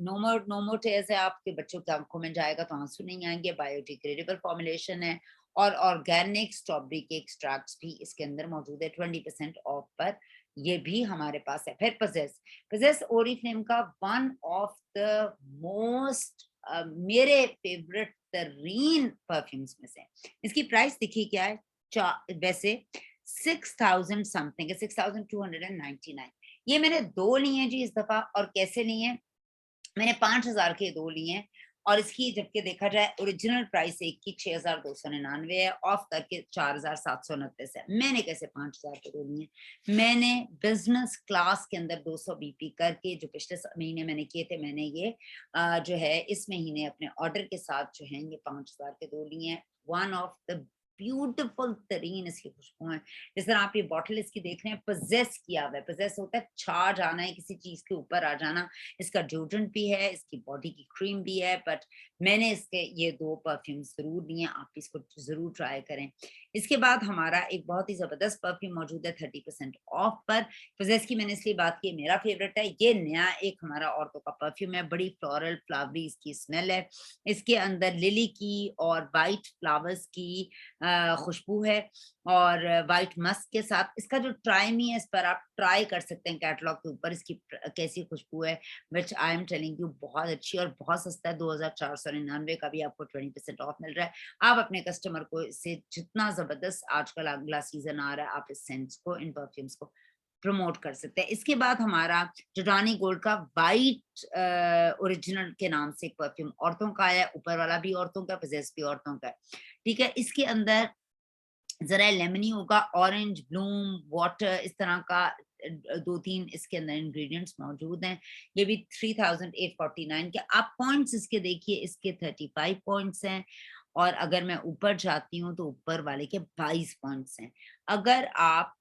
नो मोर टेयर्स है। आपके बच्चों की आंखों में जाएगा तो आंसू नहीं आएंगे। बायोडिग्रेडेबल फॉर्मुलेशन है और ऑर्गेनिक स्ट्रॉबेरी के एक्सट्रैक्ट्स भी इसके अंदर मौजूद है 20% ऑफ पर। ये भी हमारे पास है। फिर पजेस ओरिफ्लेम का वन ऑफ द मोस्ट मेरे फेवरेट तरीन परफ्यूम्स में से। इसकी प्राइस देखिए क्या है, वैसे 6000 समथिंग है, 6299। ये मैंने 2 लिए जी इस दफा। और कैसे लिए, मैंने 5000 के 2 लिए हैं और इसकी जबकि देखा जाए ओरिजिनल प्राइस एक की 6299 है, ऑफ करके 4729 है। मैंने कैसे 5000 के 2 लिए, मैंने बिजनेस क्लास के अंदर 200 बीपी करके जो पिछले महीने मैंने किए थे, मैंने ये जो है इस महीने अपने ऑर्डर के साथ जो है ये 5000 के 2 लिए हैं। वन ऑफ द ब्यूटीफुल तरीन इसकी खुशबू है। जिस तरह आप ये बॉटल इसकी देख रहे हैं, पोजेस किया हुआ है। पोजेस होता है छा जाना है, किसी चीज के ऊपर आ जाना। इसका डिओड्रेंट भी है, इसकी बॉडी की क्रीम भी है। बट मैंने इसके ये 2 परफ्यूम जरूर लिए, आप इसको जरूर ट्राई करें। इसके बाद हमारा एक बहुत ही जबरदस्त परफ्यूम मौजूद है 30% ऑफ पर। पोजेस की मैंने इसलिए बात की, मेरा फेवरेट है। ये नया एक हमारा औरतों का परफ्यूम है, बड़ी फ्लोरल फ्लावरी इसकी स्मेल है। इसके अंदर लिली की और वाइट फ्लावर्स की खुशबू है और वाइट मस्क के साथ। इसका जो ट्राई मी है, इस पर आप ट्राई कर सकते हैं कैटलॉग के ऊपर इसकी कैसी खुशबू है, विच आई एम टेलिंग यू बहुत अच्छी और बहुत सस्ता है। 2499 का भी आपको 20% ऑफ मिल रहा है। आप अपने कस्टमर को इससे जितना जबरदस्त आजकल अगला सीजन आ रहा है, आप इस सेंस को, इन परफ्यूम्स को प्रमोट कर सकते हैं। इसके बाद हमारा जोडानी गोल्ड का वाइट ओरिजिनल के नाम से एक परफ्यूम औरतों का है। ऊपर वाला भी औरतों का, पोजेस भी औरतों का है। ठीक है, इसके अंदर जरा लेमनी होगा, ऑरेंज, ब्लूम, वाटर, इस तरह का 2-3 इसके अंदर इंग्रेडिएंट्स मौजूद हैं। ये भी 3849 के। आप पॉइंट्स इसके देखिए, इसके 35 पॉइंट्स हैं और अगर मैं ऊपर जाती हूँ तो ऊपर वाले के 22 पॉइंट्स हैं। अगर आप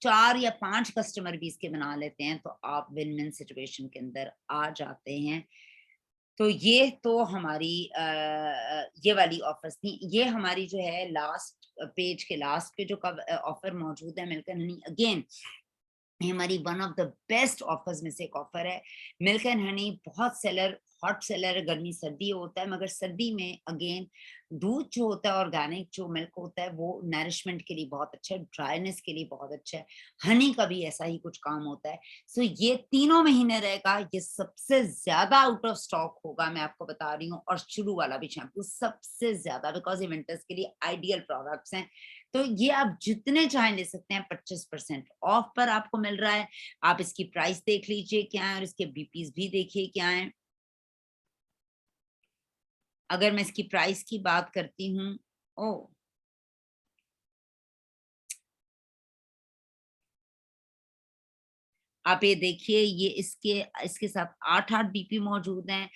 4 या 5 कस्टमर भी इसके बना लेते हैं तो आप विन विन सिचुएशन के अंदर आ जाते हैं। तो ये तो हमारी ये वाली ऑफर्स थी। ये हमारी जो है लास्ट पेज के लास्ट पे जो ऑफर मौजूद है, मिल्क एंड हनी अगेन, ये हमारी one of the best offers में से एक ऑफर है। मिल्क एंड हनी बहुत सेलर, हॉट सेलर है। गर्मी सर्दी होता है, मगर सर्दी में अगेन दूध जो होता है, ऑर्गेनिक जो मिल्क होता है, वो नरिशमेंट के लिए बहुत अच्छा है, ड्राइनेस के लिए बहुत अच्छा है। हनी का भी ऐसा ही कुछ काम होता है। सो ये तीनों महीने रहेगा। ये सबसे ज्यादा आउट ऑफ स्टॉक होगा, मैं आपको बता रही हूँ। और शुरू वाला भी शैम्पू सबसे ज्यादा, बिकॉज ये विंटर्स के लिए आइडियल प्रोडक्ट्स हैं। तो ये आप जितने चाहे ले सकते हैं, 25% ऑफ पर आपको मिल रहा है। आप इसकी प्राइस देख लीजिए क्या है और इसके बीपीस भी देखिए क्या है। अगर मैं इसकी प्राइस की बात करती हूँ, ओ आप ये देखिए, ये इसके इसके साथ 8 बीपी मौजूद हैं।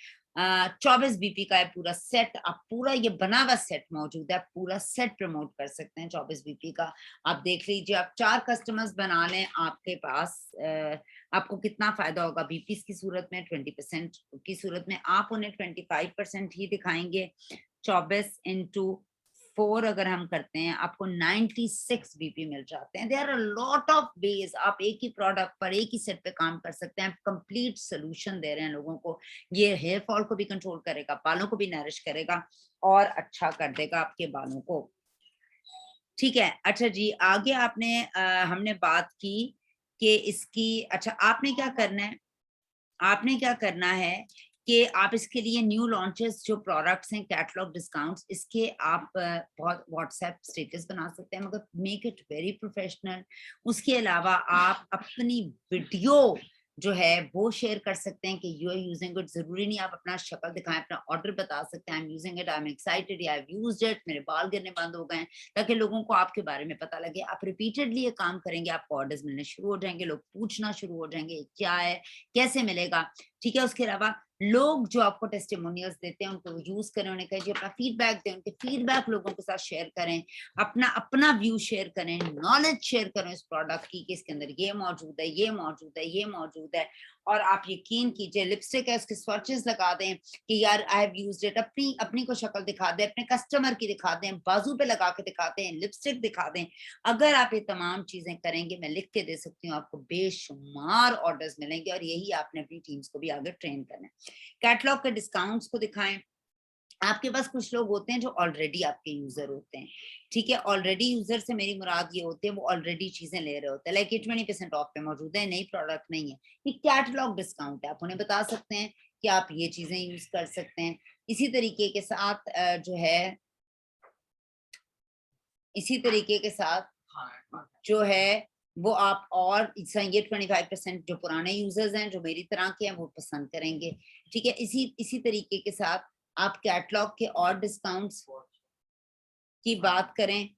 24 बीपी का है पूरा सेट, आप पूरा ये बना हुआ सेट मौजूद है, पूरा सेट प्रमोट कर सकते हैं 24 बीपी का। आप देख लीजिए, आप 4 कस्टमर्स बना लें, आपके पास आपको कितना फायदा होगा। बीपीस की सूरत में 20% की सूरत में आप उन्हें 25% ही दिखाएंगे। 24 इंटू 4 अगर हम करते हैं, आपको 96 बीपी मिल जाते हैं। There are lot of ways, आप एक ही प्रोडक्ट पर एक ही सेट पे काम कर सकते हैं। कंप्लीट सोल्यूशन दे रहे हैं लोगों को। ये हेयर फॉल को भी कंट्रोल करेगा, बालों को भी नरिश करेगा और अच्छा कर देगा आपके बालों को। ठीक है, अच्छा जी, आगे आपने हमने बात की कि इसकी, अच्छा आपने क्या करना है, आपने क्या करना है कि आप इसके लिए न्यू लॉन्चेस जो प्रोडक्ट्स हैं, कैटलॉग डिस्काउंट्स, इसके आप बहुत व्हाट्सएप स्टेटस बना सकते हैं, मगर मेक इट वेरी प्रोफेशनल। उसके अलावा आप अपनी वीडियो जो है वो शेयर कर सकते हैं कि यू आर यूजिंग इट। जरूरी नहीं आप अपना शक्ल दिखाएं, अपना ऑर्डर बता सकते हैं, I am using it, I am excited, I have used it, मेरे बाल गिरने बंद हो गए, ताकि लोगों को आपके बारे में पता लगे। आप रिपीटेडली ये काम करेंगे, आपको ऑर्डर्स मिलने शुरू हो जाएंगे, लोग पूछना शुरू हो जाएंगे क्या है, कैसे मिलेगा। ठीक है, उसके अलावा लोग जो आपको टेस्टिमोनियल्स देते हैं उनको यूज करें, उन्हें कहिए अपना फीडबैक दें, उनके फीडबैक लोगों के साथ शेयर करें, अपना व्यू शेयर करें, नॉलेज शेयर करें इस प्रोडक्ट की कि इसके अंदर ये मौजूद है, ये मौजूद है, ये मौजूद है। और आप यकीन कीजिए, लिपस्टिक है उसके स्वॉचेस लगा दें कि यार आई हैव यूज्ड इट, अपनी को शक्ल दिखा दें, अपने कस्टमर की दिखा दें, बाजू पे लगा के दिखाते हैं, लिपस्टिक दिखा दें। अगर आप ये तमाम चीजें करेंगे, मैं लिख के दे सकती हूँ, आपको बेशुमार ऑर्डर्स मिलेंगे। और यही आपने अपनी टीम्स को भी आगे ट्रेन करना है। कैटलॉग के डिस्काउंट्स को दिखाएं। आपके पास कुछ लोग होते हैं जो ऑलरेडी आपके यूजर होते हैं। ठीक है, ऑलरेडी यूजर से मेरी मुराद ये होते हैं वो ऑलरेडी चीजें ले रहे होते हैं, लाइक ये 20% ऑफ पे मौजूद है, नई प्रोडक्ट नहीं है, ये कैटलॉग डिस्काउंट है। आप उन्हें बता सकते हैं कि आप ये चीजें यूज कर सकते हैं। इसी तरीके के साथ जो है, इसी तरीके के साथ जो है वो आप, और ये 25% जो पुराने यूजर्स हैं जो मेरी तरह के हैं वो पसंद करेंगे। ठीक है, इसी तरीके के साथ आप कैटलॉग के और डिस्काउंट्स की बात करें।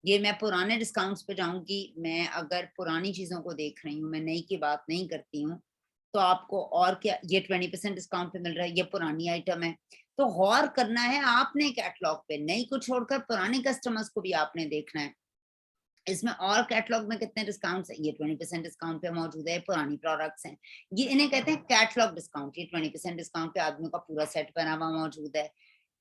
ये मैं पुराने डिस्काउंट्स पे जाऊंगी, मैं अगर पुरानी चीजों को देख रही हूँ, मैं नई की बात नहीं करती हूँ। तो आपको और क्या, ये 20% डिस्काउंट पे मिल रहा है, ये पुरानी आइटम है। तो गौर करना है आपने कैटलॉग पे, नई को छोड़कर पुराने कस्टमर्स को भी आपने देखना है। इसमें और कैटलॉग में कितने डिस्काउंट्स है, ये 20% डिस्काउंट पे मौजूद है, पुरानी प्रोडक्ट्स हैं, ये इन्हें कहते हैं कैटलॉग डिस्काउंट। ये 20% डिस्काउंट पे आदमियों का पूरा सेट बना हुआ मौजूद है।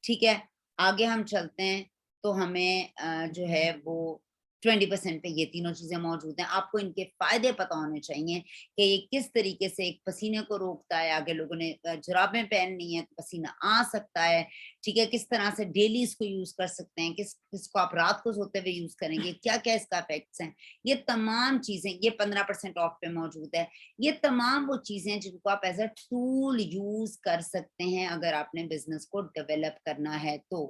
ठीक है, आगे हम चलते हैं तो हमें जो है वो 20% पे ये तीनों चीजें मौजूद हैं। आपको इनके फायदे पता होने चाहिए कि ये किस तरीके से एक पसीने को रोकता है। आगे लोगों ने जुराबें पहननी है तो पसीना आ सकता है। ठीक है, किस तरह से डेली इसको यूज कर सकते हैं, किसको आप रात को सोते हुए यूज करेंगे, क्या क्या इसका इफेक्ट्स हैं, ये तमाम चीजें। ये 15% ऑफ पे मौजूद है। ये तमाम वो चीजें जिनको आप एज अ टूल यूज कर सकते हैं अगर आपने बिजनेस को डेवलप करना है तो।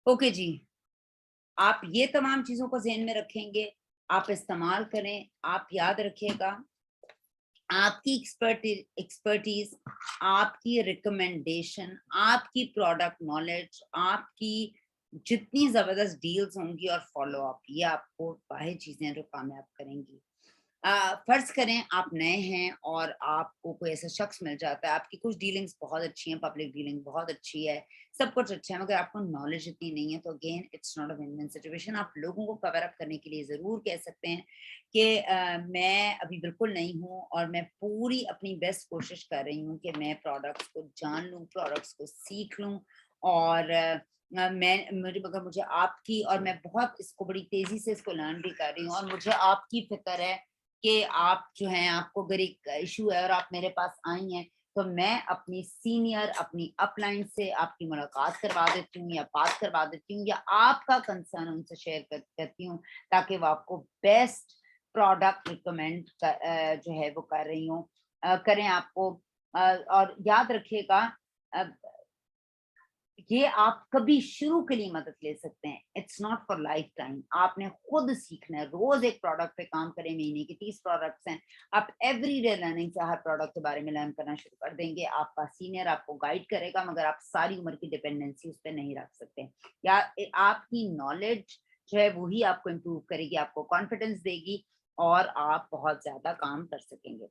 ओके जी, आप ये तमाम चीजों को ज़हन में रखेंगे, आप इस्तेमाल करें। आप याद रखिएगा, आपकी एक्सपर्टीज, आपकी रिकमेंडेशन, आपकी प्रोडक्ट नॉलेज, आपकी जितनी जबरदस्त डील्स होंगी और फॉलो अप, ये आपको वाहिद चीजें जो कामयाब करेंगी। फर्ज करें आप नए हैं और आपको कोई ऐसा शख्स मिल जाता है, आपकी कुछ डीलिंग्स बहुत अच्छी हैं, पब्लिक डीलिंग बहुत अच्छी है, सब कुछ अच्छा है, मगर आपको नॉलेज इतनी नहीं है, तो again it's not a win win situation. आप लोगों को कवर अप करने के लिए जरूर कह सकते हैं कि मैं अभी बिल्कुल नहीं हूँ और मैं पूरी अपनी बेस्ट कोशिश कर रही हूँ कि मैं प्रोडक्ट्स को जान लूँ, प्रोडक्ट्स को सीख लूँ। और मैं मुझे आपकी, और मैं बहुत इसको बड़ी तेजी से इसको लर्न भी कर रही हूँ, और मुझे आपकी फिक्र है कि आप जो हैं, आपको अगर एक इशू है और आप मेरे पास आई हैं, तो मैं अपनी सीनियर, अपनी अपलाइन से आपकी मुलाकात करवा देती हूँ या बात करवा देती हूँ, या आपका कंसर्न उनसे शेयर करती हूँ, ताकि वो आपको बेस्ट प्रोडक्ट रिकमेंड जो है वो कर रही हूँ, करें आपको। और याद रखिएगा ये आप कभी शुरू के लिए मदद ले सकते हैं, it's not for life time. आपने खुद सीखना है, रोज एक प्रोडक्ट पे काम करें, महीने के 30 प्रोडक्ट्स हैं, आप एवरीडे लर्निंग से हर प्रोडक्ट के बारे में लर्न करना शुरू कर देंगे। आपका सीनियर आपको गाइड करेगा, मगर आप सारी उम्र की डिपेंडेंसी उस पर नहीं रख सकते। या आपकी नॉलेज जो है वही आपको इम्प्रूव करेगी, आपको कॉन्फिडेंस देगी और आप बहुत ज्यादा काम कर सकेंगे।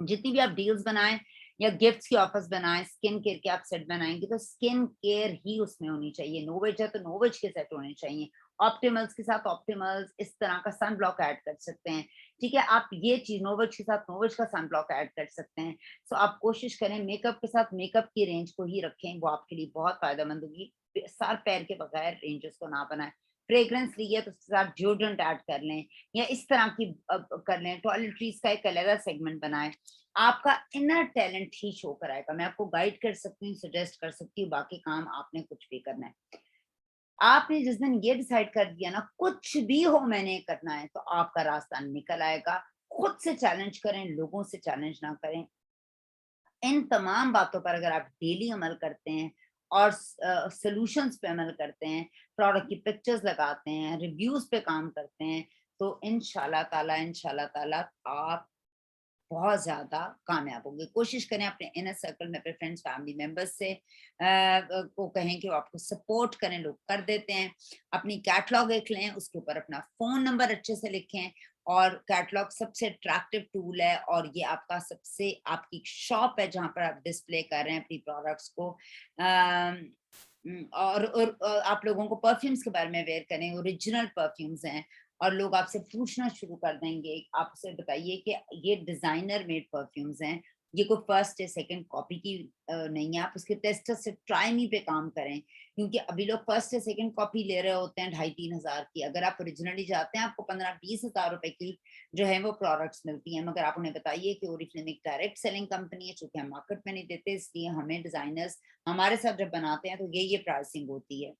जितनी भी आप डील्स बनाएं या गिफ्ट्स की ऑफर्स बनाएं, स्किन केयर के आप सेट बनाएंगे तो स्किन केयर ही उसमें होनी चाहिए। नोवेज है तो नोवेज के सेट होने चाहिए, ऑप्टिमल्स के साथ ऑप्टिमल्स, इस तरह का सन ब्लॉक ऐड कर सकते हैं। ठीक है, आप ये चीज नोवेज के साथ नोवेज का सन ब्लॉक ऐड कर सकते हैं। सो आप कोशिश करें मेकअप के साथ मेकअप की रेंज को ही रखें, वो आपके लिए बहुत फायदेमंद होगी। सर पैर के बगैर रेंजेस को ना बनाएं। फ्रेग्रेंस ली है तो उसके साथ डिओड्रेंट ऐड कर लें, या इस तरह की कर लें। टॉयलेटरीज का एक अलग सेगमेंट बनाएं। आपका इनर टैलेंट ही शो कराएगा। मैं आपको गाइड कर सकती हूँ, सजेस्ट कर सकती हूँ, बाकी काम आपने कुछ भी करना है। आपने जिस दिन ये डिसाइड कर दिया ना कुछ भी हो मैंने करना है, तो आपका रास्ता निकल आएगा। खुद से चैलेंज करें, लोगों से चैलेंज ना करें। इन तमाम बातों पर अगर आप डेली अमल करते हैं और सॉल्यूशंस पे अमल करते हैं, प्रोडक्ट की पिक्चर्स लगाते हैं, रिव्यूज पे काम करते हैं, तो इंशाल्लाह ताला आप बहुत ज़्यादा कामयाब होंगे। कोशिश करें अपने इनर सर्कल में अपने फ्रेंड्स, फैमिली मेंबर्स से को कहें कि वो आपको सपोर्ट करें, लोग कर देते हैं। अपनी कैटलॉग एक लें, उसके ऊपर अपना फ़ोन नंबर अच्छे से लिखें, और कैटलॉग सबसे अट्रैक्टिव टूल है, और ये आपका सबसे आपकी शॉप है जहाँ पर आप डिस्प्ले कर रहे हैं अपनी प्रोडक्ट्स को। और आप लोगों को परफ्यूम्स के बारे में अवेयर करें, ओरिजिनल परफ्यूम्स हैं, और लोग आपसे पूछना शुरू कर देंगे। आप उसे बताइए कि ये डिजाइनर मेड परफ्यूम्स हैं, ये कोई फर्स्ट या सेकंड कॉपी की नहीं है। आप उसके टेस्टर से ट्राई मी पे काम करें, क्योंकि अभी लोग फर्स्ट या सेकंड कॉपी ले रहे होते हैं 2,500-3,000 की। अगर आप ओरिजिनली जाते हैं आपको 15-20 हज़ार रुपए की जो है वो प्रोडक्ट्स मिलती हैं। मगर आप उन्हें बताइए कि ओरिफ्लेम एक डायरेक्ट सेलिंग कंपनी है, चूंकि हम मार्केट में नहीं देते, इसलिए हमें डिजाइनर्स हमारे साथ जब बनाते हैं तो ये प्राइसिंग होती है।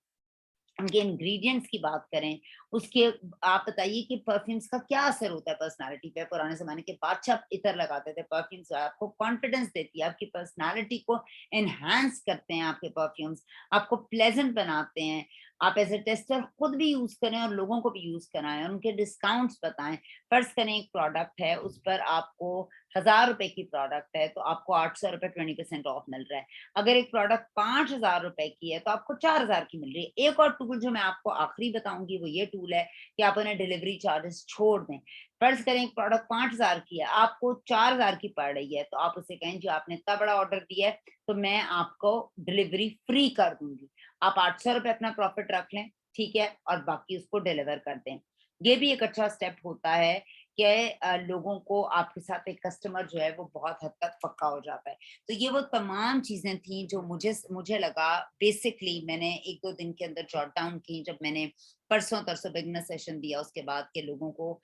उनके इंग्रेडिएंट्स की बात करें, उसके आप बताइए कि परफ्यूम्स का क्या असर होता है पर्सनालिटी पे। पुराने ज़माने के बादशाह इत्र लगाते थे, परफ्यूम्स आपको कॉन्फिडेंस देती है, आपकी पर्सनालिटी को एनहांस करते हैं आपके परफ्यूम्स, आपको प्लेजेंट बनाते हैं। आप एज़ अ टेस्टर खुद भी यूज़ करें और लोगों को भी यूज़ कराएँ, उनके डिस्काउंट्स बताएँ। फ़र्ज़ करें एक प्रोडक्ट है, उस पर आपको 1000 रुपए की प्रोडक्ट है, तो आपको 800 रुपए 20% ऑफ मिल रहा है। अगर एक प्रोडक्ट 5,000 रुपए की है तो आपको 4,000 की मिल रही है। एक और टूल जो मैं आपको आखिरी बताऊंगी वो ये टूल है कि आप उन्हें डिलीवरी चार्जेस छोड़ दें। फर्ज करें एक प्रोडक्ट 5,000 की है, आपको 4,000 की पड़ रही है, तो आप उसे कहें जी आपने इतना बड़ा ऑर्डर दिया है तो मैं आपको डिलीवरी फ्री कर दूंगी। आप 800 रुपए अपना प्रॉफिट रख लें, ठीक है, और बाकी उसको डिलीवर कर दें। ये भी एक अच्छा स्टेप होता है कि लोगों को आपके साथ एक कस्टमर जो है वो बहुत हद तक पक्का हो जाता है। तो ये वो तमाम चीज़ें थी जो मुझे लगा, बेसिकली मैंने 1-2 दिन के अंदर जॉट डाउन की। जब मैंने परसों-तरसों बिगिनर सेशन दिया, उसके बाद के लोगों को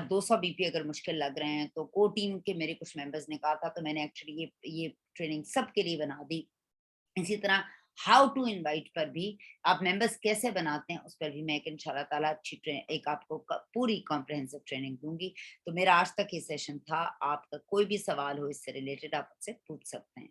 200 बीपी अगर मुश्किल लग रहे हैं, तो कोर टीम के मेरे कुछ मेंबर्स ने कहा था, तो मैंने एक्चुअली ये ट्रेनिंग सबके लिए बना दी। इसी तरह हाउ टू इनवाइट पर भी आप मेंबर्स कैसे बनाते हैं उस पर भी मैं एक इंशाल्लाह ताला अच्छी एक आपको पूरी कॉम्प्रिहेंसिव ट्रेनिंग दूंगी। तो मेरा आज तक ये सेशन था। आपका कोई भी सवाल हो इससे रिलेटेड आप मुझसे पूछ सकते हैं।